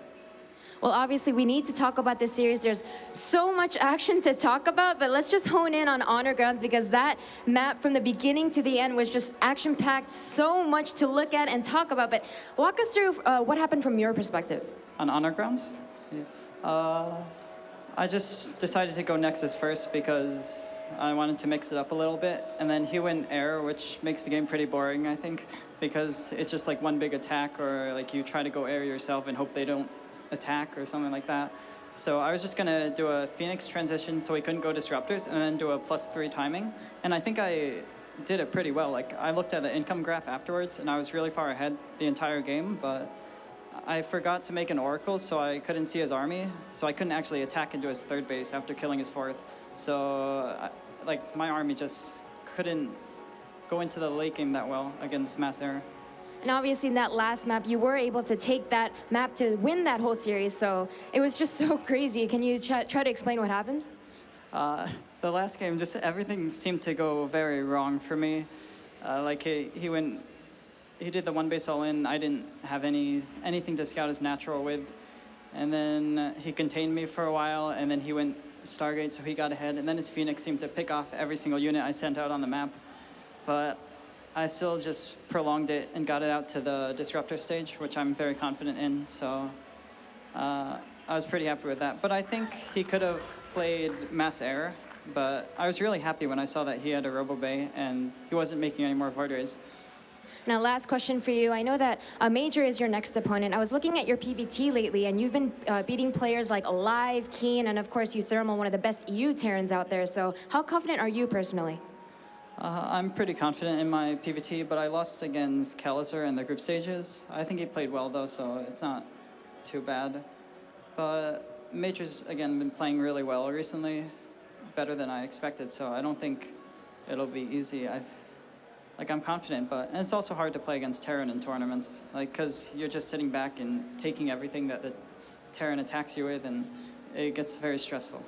Well, obviously, we need to talk about this series. There's so much action to talk about, but let's just hone in on Honor Grounds because that map from the beginning to the end was just action-packed, so much to look at and talk about. But walk us through what happened from your perspective. On Honor Grounds? Yeah. I just decided to go Nexus first because I wanted to mix it up a little bit. And then he went Air, which makes the game pretty boring, I think, because it's just like one big attack or like you try to go Air yourself and hope they don't attack or something like that. So I was just gonna do a Phoenix transition so he couldn't go Disruptors and then do a +3 timing. And I think I did it pretty well. Like I looked at the income graph afterwards and I was really far ahead the entire game, but I forgot to make an Oracle so I couldn't see his army. So I couldn't actually attack into his third base after killing his fourth. So like my army just couldn't go into the late game that well against Mass Error. And obviously in that last map, you were able to take that map to win that whole series. So it was just so crazy. Can you try to explain what happened? The last game, just everything seemed to go very wrong for me. Like he did the one base all in. I didn't have anything to scout his natural with. And then he contained me for a while, and then he went Stargate, so he got ahead. And then his Phoenix seemed to pick off every single unit I sent out on the map. But I still just prolonged it and got it out to the Disruptor stage, which I'm very confident in. So I was pretty happy with that. But I think he could have played Mass Error. But I was really happy when I saw that he had a Robo Bay and he wasn't making any more Vardays. Now, last question for you. I know that Major is your next opponent. I was looking at your PVT lately, and you've been beating players like Alive, Keen, and of course, Thermal, one of the best EU Terrans out there. So how confident are you personally? I'm pretty confident in my PvT, but I lost against Kalizer in the group stages. I think he played well, though, so it's not too bad. But Major's, again, been playing really well recently, better than I expected, so I don't think it'll be easy. I'm confident, but and it's also hard to play against Terran in tournaments, because you're just sitting back and taking everything that the Terran attacks you with, and it gets very stressful.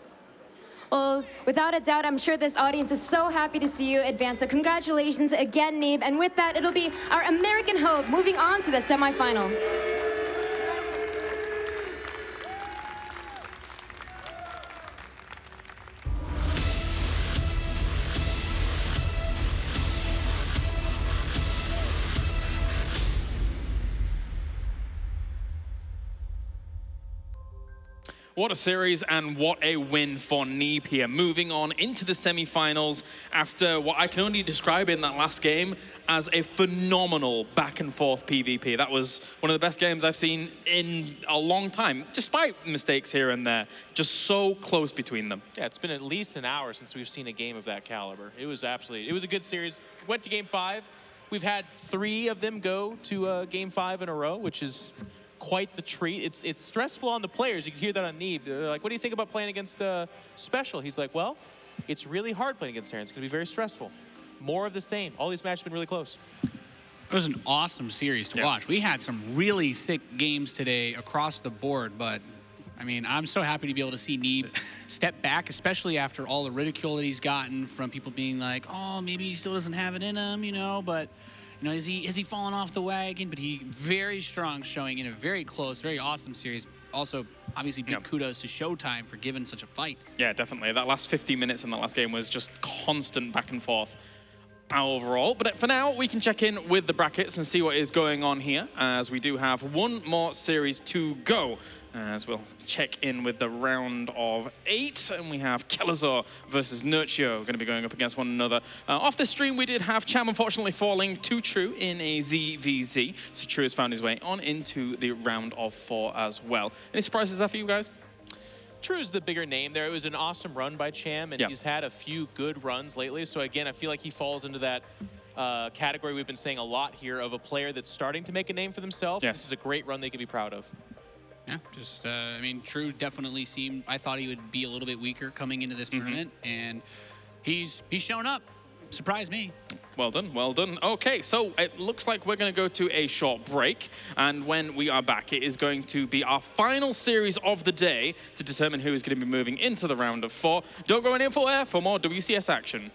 Well, without a doubt, I'm sure this audience is so happy to see you advance. So congratulations again, Neeb. And with that, it'll be our American hope moving on to the semifinal. What a series and what a win for Neeb here. Moving on into the semi-finals after what I can only describe in that last game as a phenomenal back and forth PvP. That was one of the best games I've seen in a long time, despite mistakes here and there. Just so close between them. Yeah, it's been at least an hour since we've seen a game of that caliber. It was a good series. Went to game 5. We've had 3 of them go to game 5 in a row, which is quite the treat. It's stressful on the players. You can hear that on Neeb. They're like, what do you think about playing against Special? He's like, well, it's really hard playing against Terran. It's going to be very stressful. More of the same. All these matches have been really close. It was an awesome series to watch. We had some really sick games today across the board, but I mean, I'm so happy to be able to see Neeb step back, especially after all the ridicule that he's gotten from people being like, oh, maybe he still doesn't have it in him, you know, but you know, has he fallen off the wagon? But he very strong showing in a very close, very awesome series. Also, obviously, big kudos to ShoWTimE for giving such a fight. Yeah, definitely. That last 15 minutes in that last game was just constant back and forth overall. But for now, we can check in with the brackets and see what is going on here, as we do have one more series to go. As we'll check in with the round of 8, and we have Kelazor versus Nurtio going to be going up against one another. Off the stream, we did have Cham unfortunately falling to True in a ZVZ, so True has found his way on into the round of 4 as well. Any surprises there for you guys? True's the bigger name there. It was an awesome run by Cham, and he's had a few good runs lately. So again, I feel like he falls into that category we've been saying a lot here of a player that's starting to make a name for themselves. This is a great run they can be proud of. Yeah, just, I mean, True definitely seemed, I thought he would be a little bit weaker coming into this tournament, and he's shown up. Surprised me. Well done, well done. Okay, so it looks like we're going to go to a short break, and when we are back, it is going to be our final series of the day to determine who is going to be moving into the round of 4. Don't go anywhere for more WCS action.